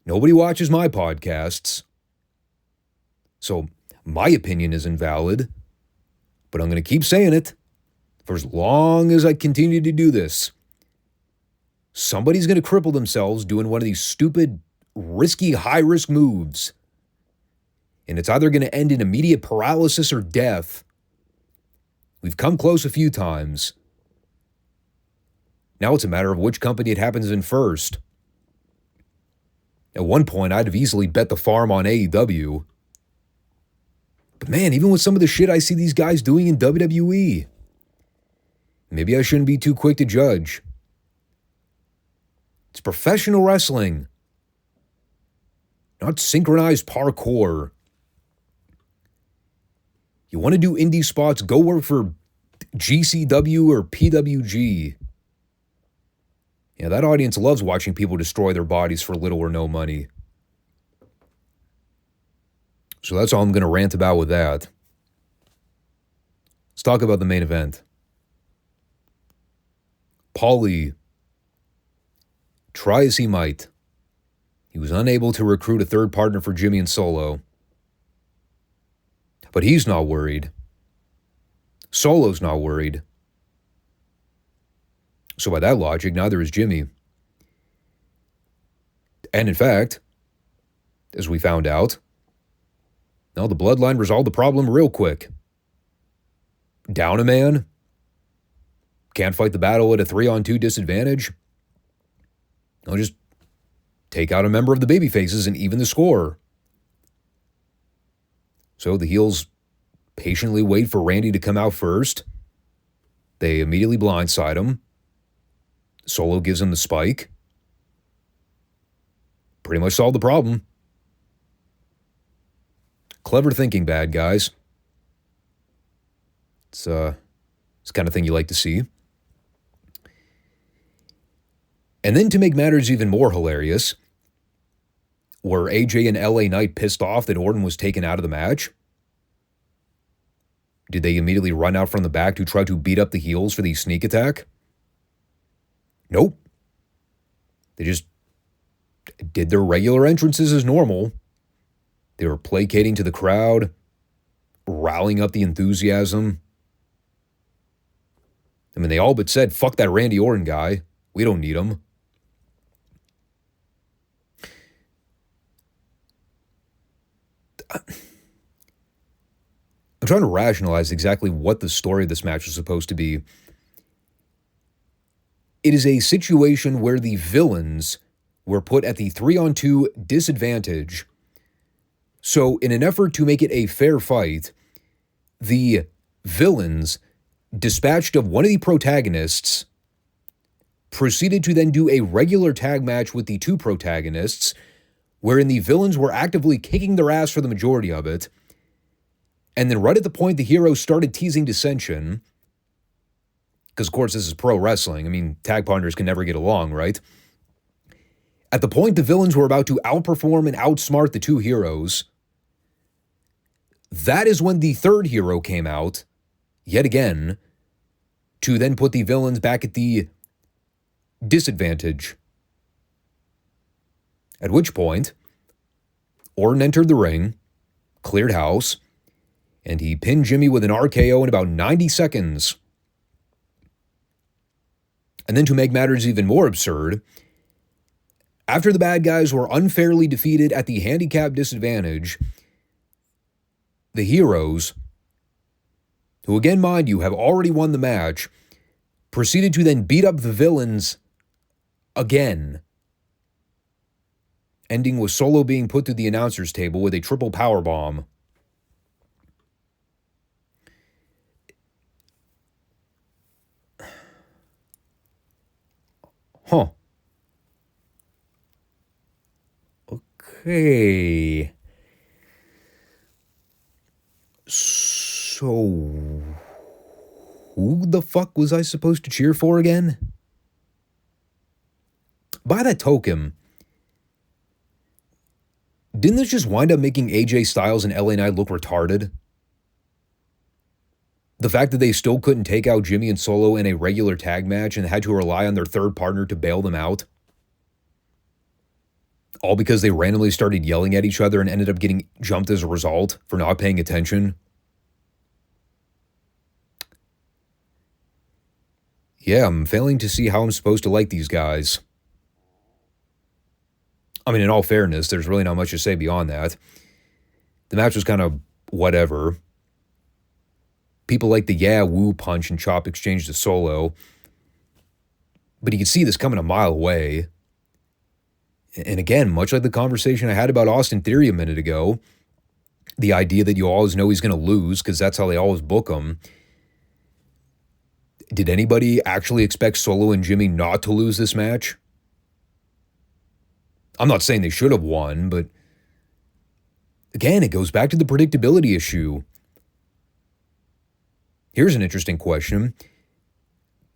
Nobody watches my podcasts. So my opinion is invalid, but I'm going to keep saying it for as long as I continue to do this. Somebody's going to cripple themselves doing one of these stupid, risky, high-risk moves. And it's either going to end in immediate paralysis or death. We've come close a few times. Now it's a matter of which company it happens in first. At one point, I'd have easily bet the farm on AEW. But man, even with some of the shit I see these guys doing in WWE, maybe I shouldn't be too quick to judge. It's professional wrestling, not synchronized parkour. You want to do indie spots, go work for GCW or PWG. Yeah, that audience loves watching people destroy their bodies for little or no money. So that's all I'm going to rant about with that. Let's talk about the main event. Paulie, try as he might, he was unable to recruit a third partner for Jimmy and Solo. But he's not worried. Solo's not worried. So by that logic, neither is Jimmy. And in fact, as we found out, now the Bloodline resolved the problem real quick. Down a man? Can't fight the battle at a 3-on-2 disadvantage? I'll just take out a member of the babyfaces and even the score. So the heels patiently wait for Randy to come out first. They immediately blindside him. Solo gives him the spike. Pretty much solved the problem. Clever thinking, bad guys. It's the kind of thing you like to see. And then to make matters even more hilarious, were AJ and LA Knight pissed off that Orton was taken out of the match? Did they immediately run out from the back to try to beat up the heels for the sneak attack? Nope. They just did their regular entrances as normal. They were placating to the crowd, rallying up the enthusiasm. I mean, they all but said, fuck that Randy Orton guy. We don't need him. I'm trying to rationalize exactly what the story of this match was supposed to be. It is a situation where the villains were put at the 3-on-2 disadvantage. So in an effort to make it a fair fight, the villains, dispatched of one of the protagonists, proceeded to then do a regular tag match with the two protagonists, wherein the villains were actively kicking their ass for the majority of it. And then right at the point the heroes started teasing dissension, because of course this is pro wrestling, I mean, tag partners can never get along, right? At the point the villains were about to outperform and outsmart the two heroes, that is when the third hero came out, yet again, to then put the villains back at the disadvantage. At which point, Orton entered the ring, cleared house, and he pinned Jimmy with an RKO in about 90 seconds. And then to make matters even more absurd, After the bad guys were unfairly defeated at the handicap disadvantage, the heroes, who again, mind you, have already won the match, proceeded to then beat up the villains again, ending with Solo being put to the announcer's table with a triple powerbomb. Huh. Okay. So, who the fuck was I supposed to cheer for again? By that token, didn't this just wind up making AJ Styles and LA Knight look retarded? The fact that they still couldn't take out Jimmy and Solo in a regular tag match and had to rely on their third partner to bail them out? All because they randomly started yelling at each other and ended up getting jumped as a result for not paying attention? Yeah, I'm failing to see how I'm supposed to like these guys. I mean, in all fairness, there's really not much to say beyond that. The match was kind of whatever. People like the woo punch and chop exchange to Solo. But you can see this coming a mile away. And again, much like the conversation I had about Austin Theory a minute ago, the idea that you always know he's going to lose because that's how they always book him. Did anybody actually expect Solo and Jimmy not to lose this match? I'm not saying they should have won, but again, it goes back to the predictability issue. Here's an interesting question.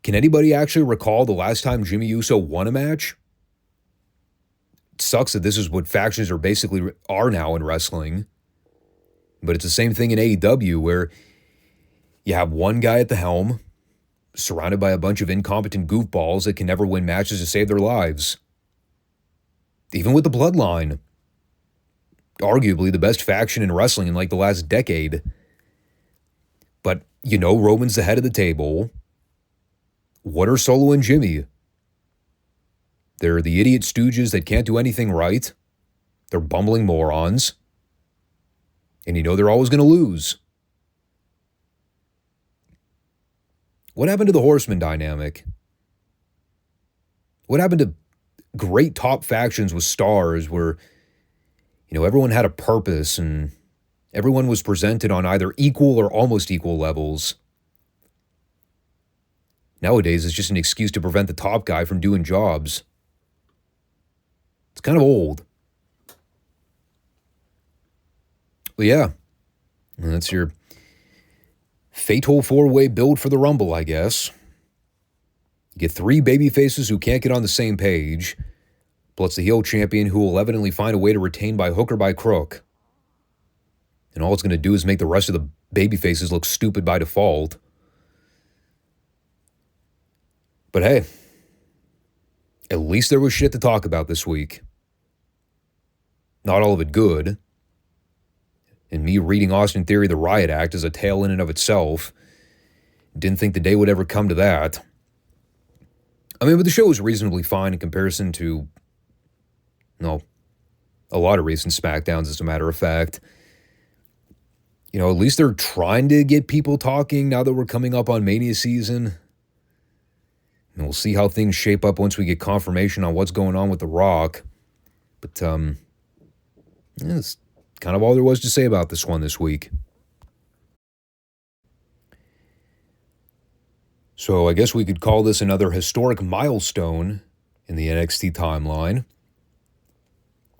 Can anybody actually recall the last time Jimmy Uso won a match? It sucks that this is what factions are now in wrestling. But it's the same thing in AEW where you have one guy at the helm surrounded by a bunch of incompetent goofballs that can never win matches to save their lives. Even with the Bloodline, arguably the best faction in wrestling in like the last decade. But you know Roman's the head of the table. What are Solo and Jimmy? They're the idiot stooges that can't do anything right. They're bumbling morons. And you know they're always going to lose. What happened to the Horseman dynamic? What happened to great top factions with stars where, you know, everyone had a purpose and everyone was presented on either equal or almost equal levels? Nowadays, it's just an excuse to prevent the top guy from doing jobs. It's kind of old. But yeah, that's your fatal four-way build for the Rumble, I guess. You get three baby faces who can't get on the same page, plus the heel champion who will evidently find a way to retain by hook or by crook. And all it's going to do is make the rest of the baby faces look stupid by default. But hey, at least there was shit to talk about this week. Not all of it good. And me reading Austin Theory The Riot Act as a tale in and of itself, didn't think the day would ever come to that. I mean, but the show was reasonably fine in comparison to, a lot of recent SmackDowns, as a matter of fact. You know, at least they're trying to get people talking now that we're coming up on Mania season. And we'll see how things shape up once we get confirmation on what's going on with The Rock. But, that's kind of all there was to say about this one this week. So I guess we could call this another historic milestone in the NXT timeline.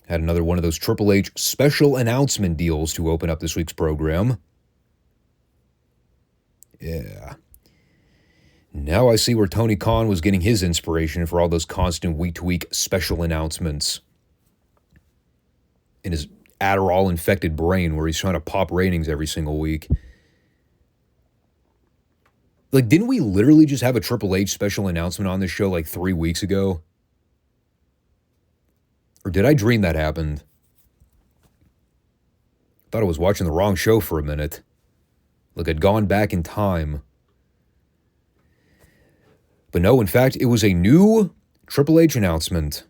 Had another one of those Triple H special announcement deals to open up this week's program. Yeah. Now I see where Tony Khan was getting his inspiration for all those constant week-to-week special announcements. In his Adderall-infected brain where he's trying to pop ratings every single week. Like, didn't we literally just have a Triple H special announcement on this show like 3 weeks ago? Or did I dream that happened? Thought I was watching the wrong show for a minute. Like I'd gone back in time. But no, in fact, it was a new Triple H announcement.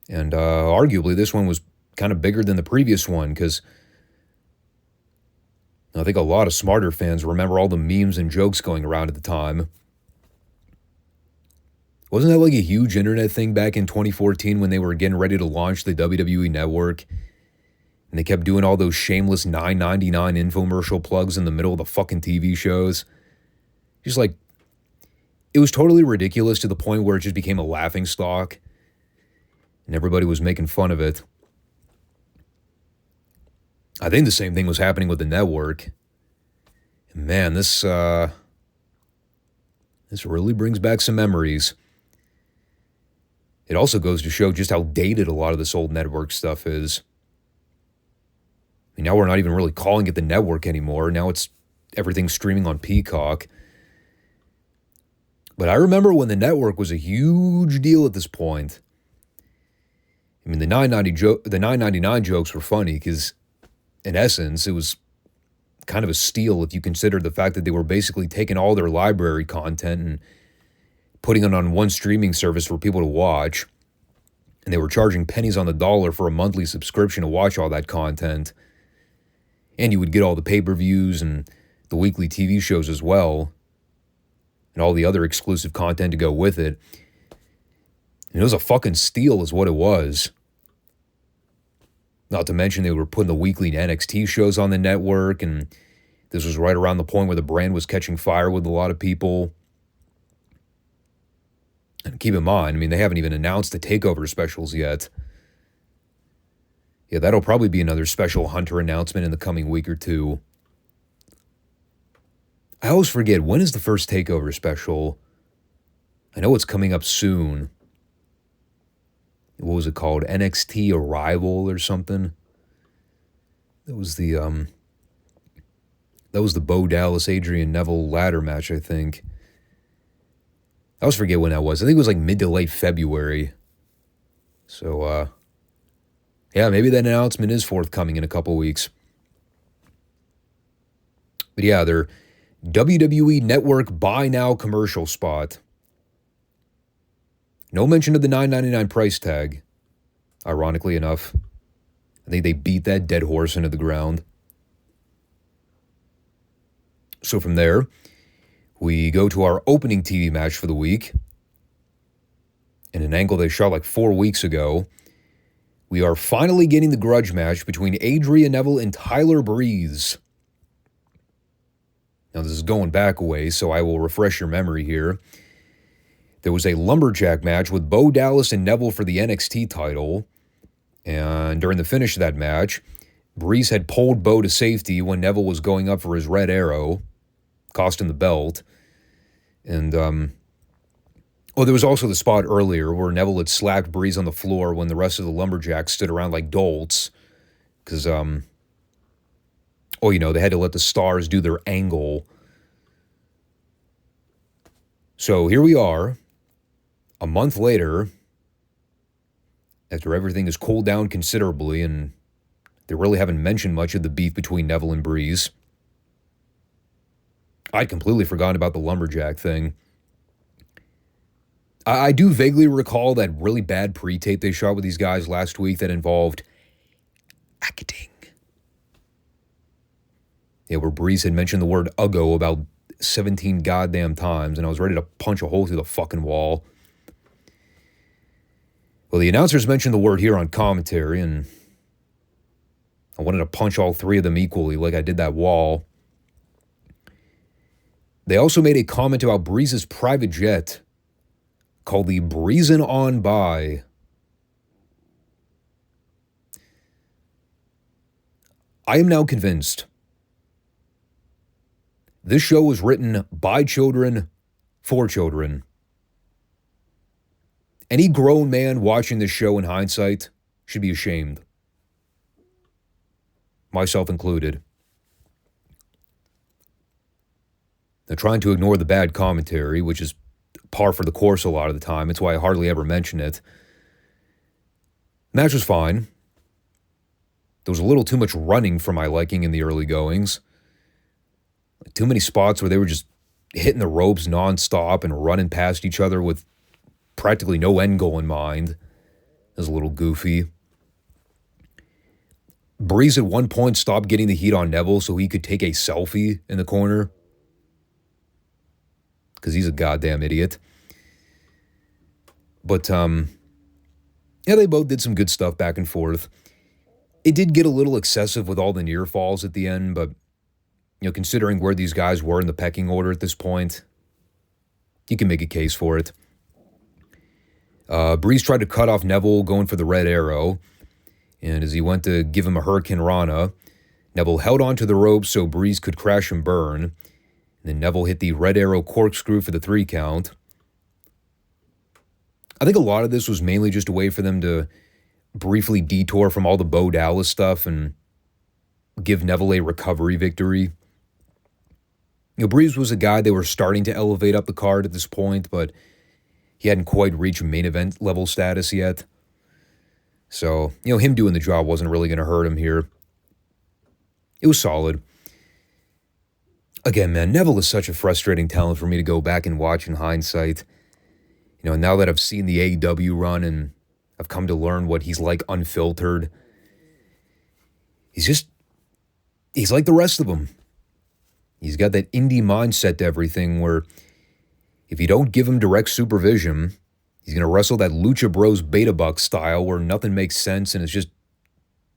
And arguably, this one was kind of bigger than the previous one because I think a lot of smarter fans remember all the memes and jokes going around at the time. Wasn't that like a huge internet thing back in 2014 when they were getting ready to launch the WWE Network? And they kept doing all those shameless $9.99 infomercial plugs in the middle of the fucking TV shows. Just like, it was totally ridiculous to the point where it just became a laughingstock. And everybody was making fun of it. I think the same thing was happening with the network. And man, this really brings back some memories. It also goes to show just how dated a lot of this old network stuff is. I mean, now we're not even really calling it the network anymore. Now it's everything streaming on Peacock. But I remember when the network was a huge deal at this point. I mean, the $9.99 jokes were funny because, in essence, it was kind of a steal if you consider the fact that they were basically taking all their library content and putting it on one streaming service for people to watch. And they were charging pennies on the dollar for a monthly subscription to watch all that content. And you would get all the pay-per-views and the weekly TV shows as well. And all the other exclusive content to go with it. And it was a fucking steal is what it was. Not to mention they were putting the weekly NXT shows on the network. And this was right around the point where the brand was catching fire with a lot of people. And keep in mind, I mean, they haven't even announced the takeover specials yet. Yeah, that'll probably be another special Hunter announcement in the coming week or two. I always forget, when is the first takeover special? I know it's coming up soon. What was it called? NXT Arrival or something? That was the Bo Dallas, Adrian Neville ladder match, I think. I always forget when that was. I think it was like mid to late February. So, yeah, maybe that announcement is forthcoming in a couple weeks. But yeah, their WWE Network Buy Now commercial spot. No mention of the $9.99 price tag, ironically enough. I think they beat that dead horse into the ground. So from there, we go to our opening TV match for the week. In an angle they shot like 4 weeks ago, we are finally getting the grudge match between Adrian Neville and Tyler Breeze. Now, this is going back a ways, so I will refresh your memory here. There was a lumberjack match with Bo Dallas and Neville for the NXT title. And during the finish of that match, Breeze had pulled Bo to safety when Neville was going up for his red arrow, cost him the belt. And, there was also the spot earlier where Neville had slapped Breeze on the floor when the rest of the lumberjacks stood around like dolts. Because, they had to let the stars do their angle. So here we are, a month later, after everything has cooled down considerably, and they really haven't mentioned much of the beef between Neville and Breeze. I'd completely forgotten about the lumberjack thing. I do vaguely recall that really bad pre-tape they shot with these guys last week that involved acting. Yeah, where Breeze had mentioned the word "uggo" about 17 goddamn times, and I was ready to punch a hole through the fucking wall. Well, the announcers mentioned the word here on commentary, and I wanted to punch all three of them equally like I did that wall. They also made a comment about Breeze's private jet called the Breezin' On By. I am now convinced this show was written by children for children. Any grown man watching this show in hindsight should be ashamed. Myself included. Now, trying to ignore the bad commentary, which is par for the course a lot of the time. It's why I hardly ever mention it. Match was fine. There was a little too much running for my liking in the early goings. Too many spots where they were just hitting the ropes nonstop and running past each other with practically no end goal in mind. was a little goofy. Breeze at one point stopped getting the heat on Neville so he could take a selfie in the corner. Because he's a goddamn idiot. But, yeah, they both did some good stuff back and forth. It did get a little excessive with all the near falls at the end, but, considering where these guys were in the pecking order at this point, you can make a case for it. Breeze tried to cut off Neville going for the Red Arrow, and as he went to give him a Hurricane Rana, Neville held onto the ropes so Breeze could crash and burn, and then Neville hit the Red Arrow corkscrew for the 3 count. I think a lot of this was mainly just a way for them to briefly detour from all the Bo Dallas stuff and give Neville a recovery victory. Breeze was a guy they were starting to elevate up the card at this point, but he hadn't quite reached main event level status yet. So, him doing the job wasn't really going to hurt him here. It was solid. Again, man, Neville is such a frustrating talent for me to go back and watch in hindsight. Now that I've seen the AEW run and I've come to learn what he's like unfiltered, he's like the rest of them. He's got that indie mindset to everything where if you don't give him direct supervision, he's going to wrestle that Lucha Bros Beta Buck style where nothing makes sense and it's just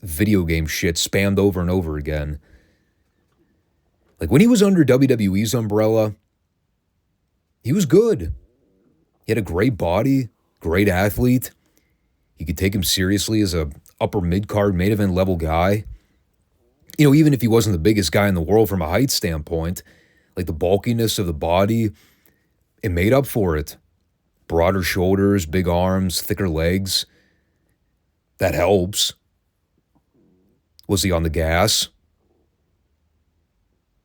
video game shit spammed over and over again. Like when he was under WWE's umbrella, he was good. He had a great body, great athlete. You could take him seriously as a upper mid-card main event level guy. Even if he wasn't the biggest guy in the world from a height standpoint, like the bulkiness of the body, it made up for it. Broader shoulders, big arms, thicker legs. That helps. Was he on the gas?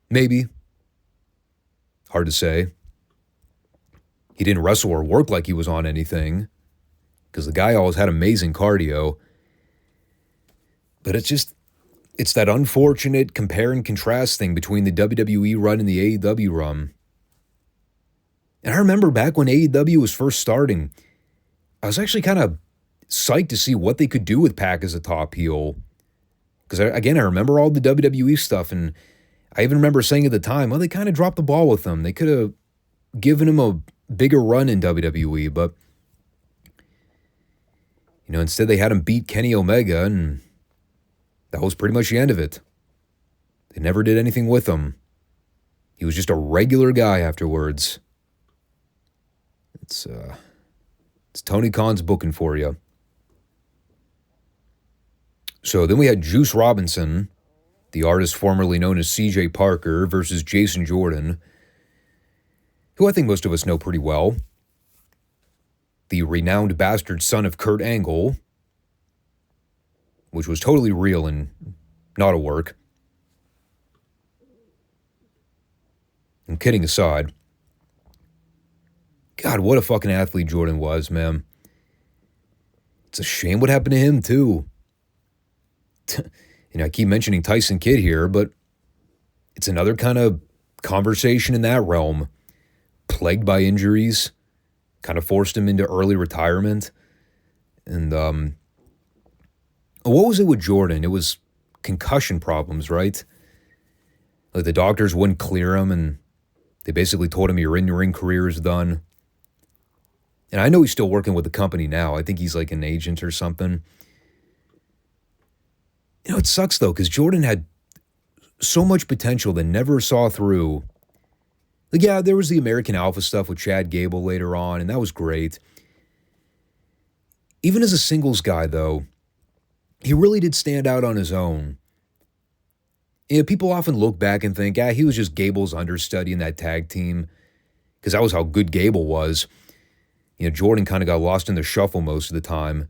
Maybe. Hard to say. He didn't wrestle or work like he was on anything, because the guy always had amazing cardio. But it's that unfortunate compare and contrast thing between the WWE run and the AEW run. And I remember back when AEW was first starting, I was actually kind of psyched to see what they could do with Pac as a top heel. Because, again, I remember all the WWE stuff, and I even remember saying at the time, well, they kind of dropped the ball with him. They could have given him a bigger run in WWE, but, instead they had him beat Kenny Omega, and that was pretty much the end of it. They never did anything with him. He was just a regular guy afterwards. It's Tony Khan's booking for you. So then we had Juice Robinson, the artist formerly known as CJ Parker, versus Jason Jordan, who I think most of us know pretty well. The renowned bastard son of Kurt Angle, which was totally real and not a work. And kidding aside, God, what a fucking athlete Jordan was, man. It's a shame what happened to him, too. I keep mentioning Tyson Kidd here, but it's another kind of conversation in that realm. Plagued by injuries, kind of forced him into early retirement. And what was it with Jordan? It was concussion problems, right? Like the doctors wouldn't clear him, and they basically told him your in-ring career is done. And I know he's still working with the company now. I think he's like an agent or something. It sucks, though, because Jordan had so much potential that never saw through. Like, yeah, there was the American Alpha stuff with Chad Gable later on, and that was great. Even as a singles guy, though, he really did stand out on his own. People often look back and think, he was just Gable's understudy in that tag team, because that was how good Gable was. Jordan kind of got lost in the shuffle most of the time.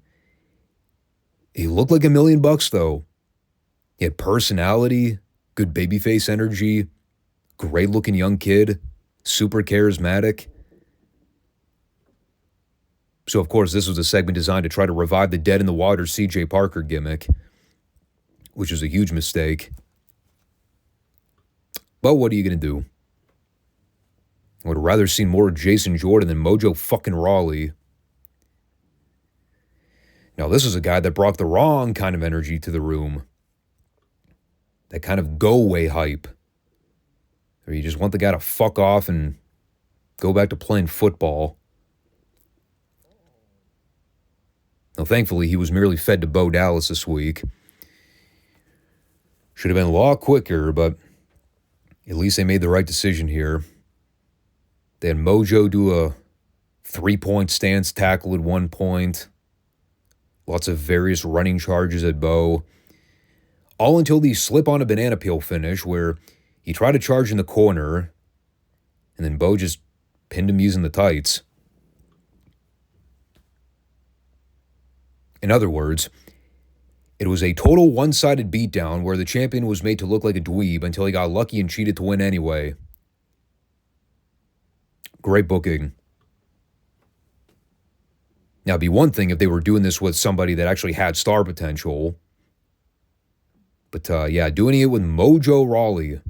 He looked like $1 million, though. He had personality, good babyface energy, great-looking young kid, super charismatic. So, of course, this was a segment designed to try to revive the dead-in-the-water CJ Parker gimmick, which was a huge mistake. But what are you going to do? I would have rather seen more Jason Jordan than Mojo fucking Rawley. Now, this is a guy that brought the wrong kind of energy to the room. That kind of go-away hype. Or you just want the guy to fuck off and go back to playing football. Now, thankfully, he was merely fed to Bo Dallas this week. Should have been a lot quicker, but at least they made the right decision here. They had Mojo do a 3-point stance tackle at one point. Lots of various running charges at Bo. All until the slip on a banana peel finish where he tried to charge in the corner and then Bo just pinned him using the tights. In other words, it was a total one-sided beatdown where the champion was made to look like a dweeb until he got lucky and cheated to win anyway. Great booking. Now, it'd be one thing if they were doing this with somebody that actually had star potential. But, doing it with Mojo Rawley.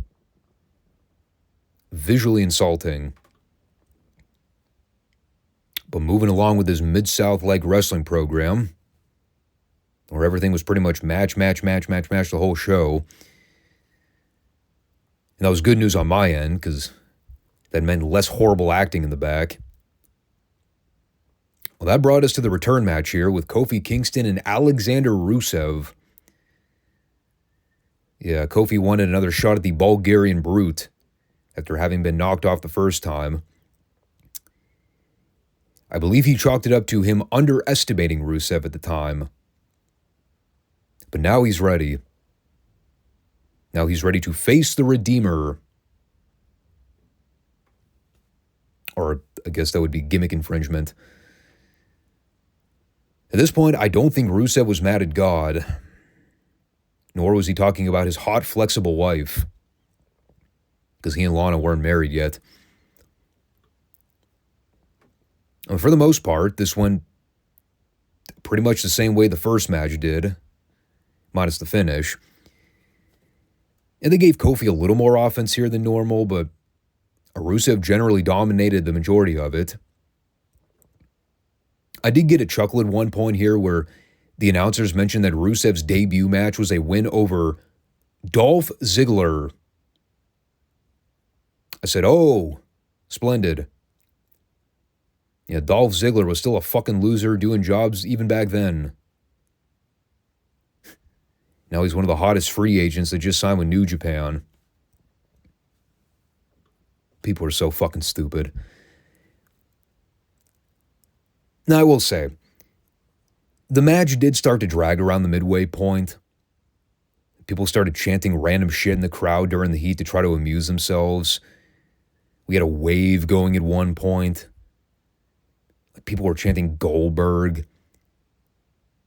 Visually insulting. But moving along with his Mid-South Leg Wrestling program, where everything was pretty much match the whole show. And that was good news on my end, because that meant less horrible acting in the back. Well, that brought us to the return match here with Kofi Kingston and Alexander Rusev. Yeah, Kofi wanted another shot at the Bulgarian Brute after having been knocked off the first time. I believe he chalked it up to him underestimating Rusev at the time. But now he's ready. Now he's ready to face the Redeemer. Or I guess that would be gimmick infringement. At this point, I don't think Rusev was mad at God. Nor was he talking about his hot, flexible wife. Because he and Lana weren't married yet. And for the most part, this went pretty much the same way the first match did. Minus the finish. And they gave Kofi a little more offense here than normal, but Rusev generally dominated the majority of it. I did get a chuckle at one point here where the announcers mentioned that Rusev's debut match was a win over Dolph Ziggler. I said, oh, splendid. Yeah, Dolph Ziggler was still a fucking loser doing jobs even back then. Now he's one of the hottest free agents that just signed with New Japan. People are so fucking stupid. Now, I will say, the match did start to drag around the midway point. People started chanting random shit in the crowd during the heat to try to amuse themselves. We had a wave going at one point. People were chanting Goldberg.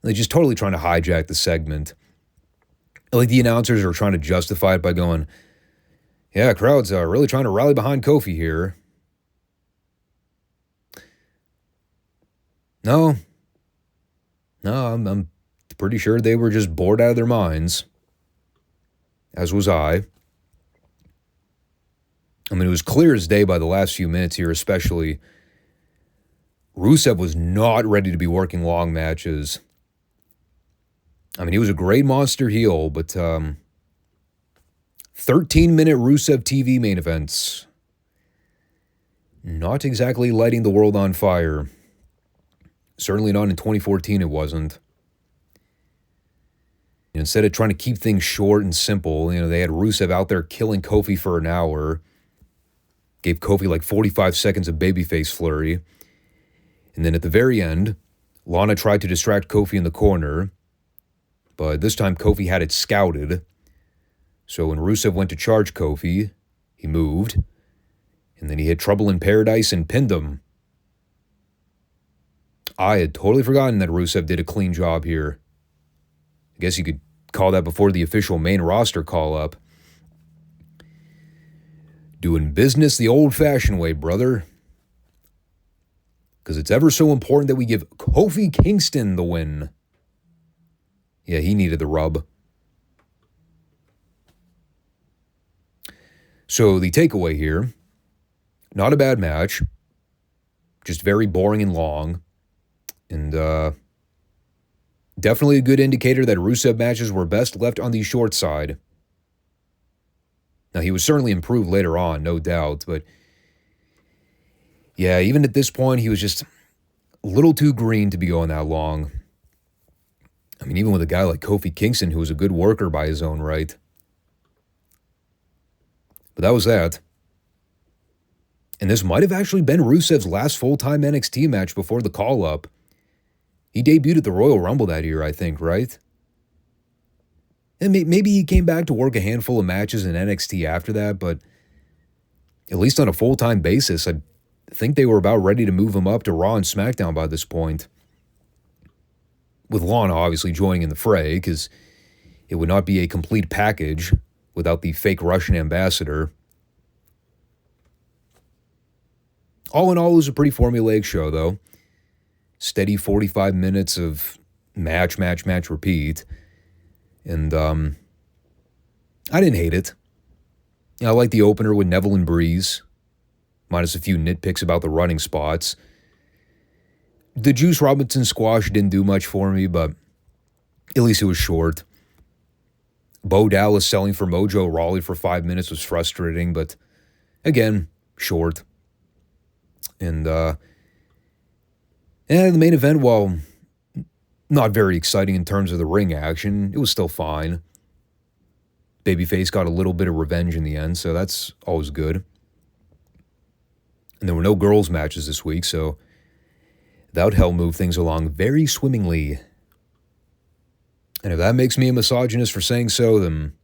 They're just totally trying to hijack the segment. Like the announcers are trying to justify it by going, yeah, crowds are really trying to rally behind Kofi here. No, I'm pretty sure they were just bored out of their minds. As was I. I mean, it was clear as day by the last few minutes here, especially. Rusev was not ready to be working long matches. I mean, he was a great monster heel, but 13-minute Rusev TV main events. Not exactly lighting the world on fire. Certainly not in 2014, it wasn't. And instead of trying to keep things short and simple, they had Rusev out there killing Kofi for an hour. Gave Kofi like 45 seconds of babyface flurry. And then at the very end, Lana tried to distract Kofi in the corner. But this time Kofi had it scouted. So when Rusev went to charge Kofi, he moved. And then he hit Trouble in Paradise and pinned him. I had totally forgotten that Rusev did a clean job here. I guess you could call that before the official main roster call-up. Doing business the old-fashioned way, brother. Because it's ever so important that we give Kofi Kingston the win. Yeah, he needed the rub. So the takeaway here, not a bad match, just very boring and long. And Definitely a good indicator that Rusev matches were best left on the short side. Now, he was certainly improved later on, no doubt, but yeah, even at this point, he was just a little too green to be going that long. I mean, even with a guy like Kofi Kingston, who was a good worker by his own right. But that was that. And this might have actually been Rusev's last full-time NXT match before the call-up. He debuted at the Royal Rumble that year, I think, right? And maybe he came back to work a handful of matches in NXT after that, but at least on a full-time basis, I think they were about ready to move him up to Raw and SmackDown by this point. With Lana obviously joining in the fray, because it would not be a complete package without the fake Russian ambassador. All in all, it was a pretty formulaic show, though. Steady 45 minutes of match, repeat. And I didn't hate it. I liked the opener with Neville and Breeze, minus a few nitpicks about the running spots. The Juice Robinson squash didn't do much for me, but at least it was short. Bo Dallas selling for Mojo Rawley for 5 minutes was frustrating, but again, short. And the main event, while not very exciting in terms of the ring action, it was still fine. Babyface got a little bit of revenge in the end, so that's always good. And there were no girls' matches this week, so that would help move things along very swimmingly. And if that makes me a misogynist for saying so, then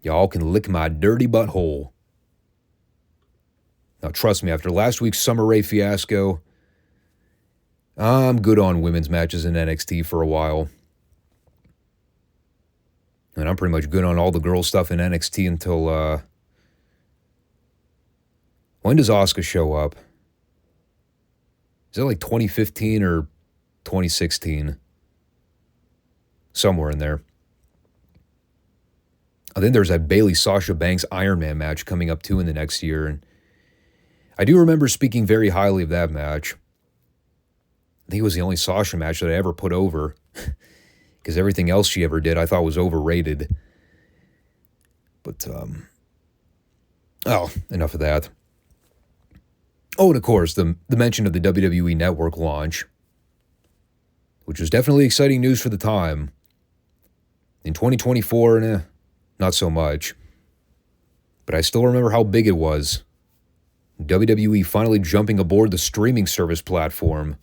y'all can lick my dirty butthole. Now, trust me, after last week's Summer Rae fiasco, I'm good on women's matches in NXT for a while. And I'm pretty much good on all the girl stuff in NXT until, when does Asuka show up? Is it like 2015 or 2016? Somewhere in there. I think there's that Bayley-Sasha Banks Iron Man match coming up too in the next year. And I do remember speaking very highly of that match. I think it was the only Sasha match that I ever put over. Because everything else she ever did I thought was overrated. But, enough of that. Oh, and of course, the mention of the WWE Network launch, which was definitely exciting news for the time. In 2024, not so much. But I still remember how big it was. WWE finally jumping aboard the streaming service platform.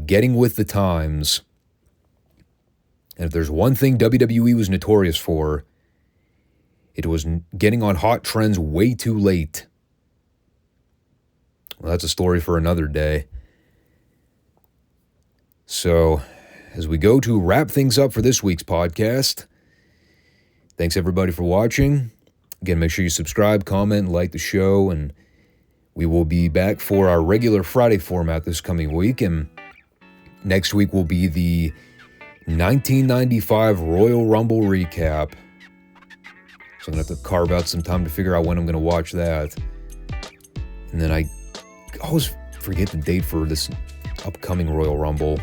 Getting with the times. And if there's one thing WWE was notorious for, it was getting on hot trends way too late. Well, that's a story for another day. So, as we go to wrap things up for this week's podcast, thanks everybody for watching. Again, make sure you subscribe, comment, like the show, and we will be back for our regular Friday format this coming week. And next week will be the 1995 Royal Rumble recap. So I'm going to have to carve out some time to figure out when I'm going to watch that. And then I always forget the date for this upcoming Royal Rumble.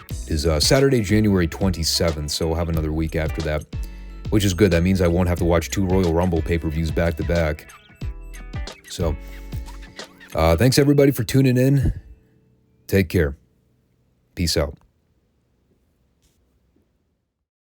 It is Saturday, January 27th, so we'll have another week after that, which is good. That means I won't have to watch 2 Royal Rumble pay-per-views back-to-back. So, thanks everybody for tuning in. Take care. Peace out.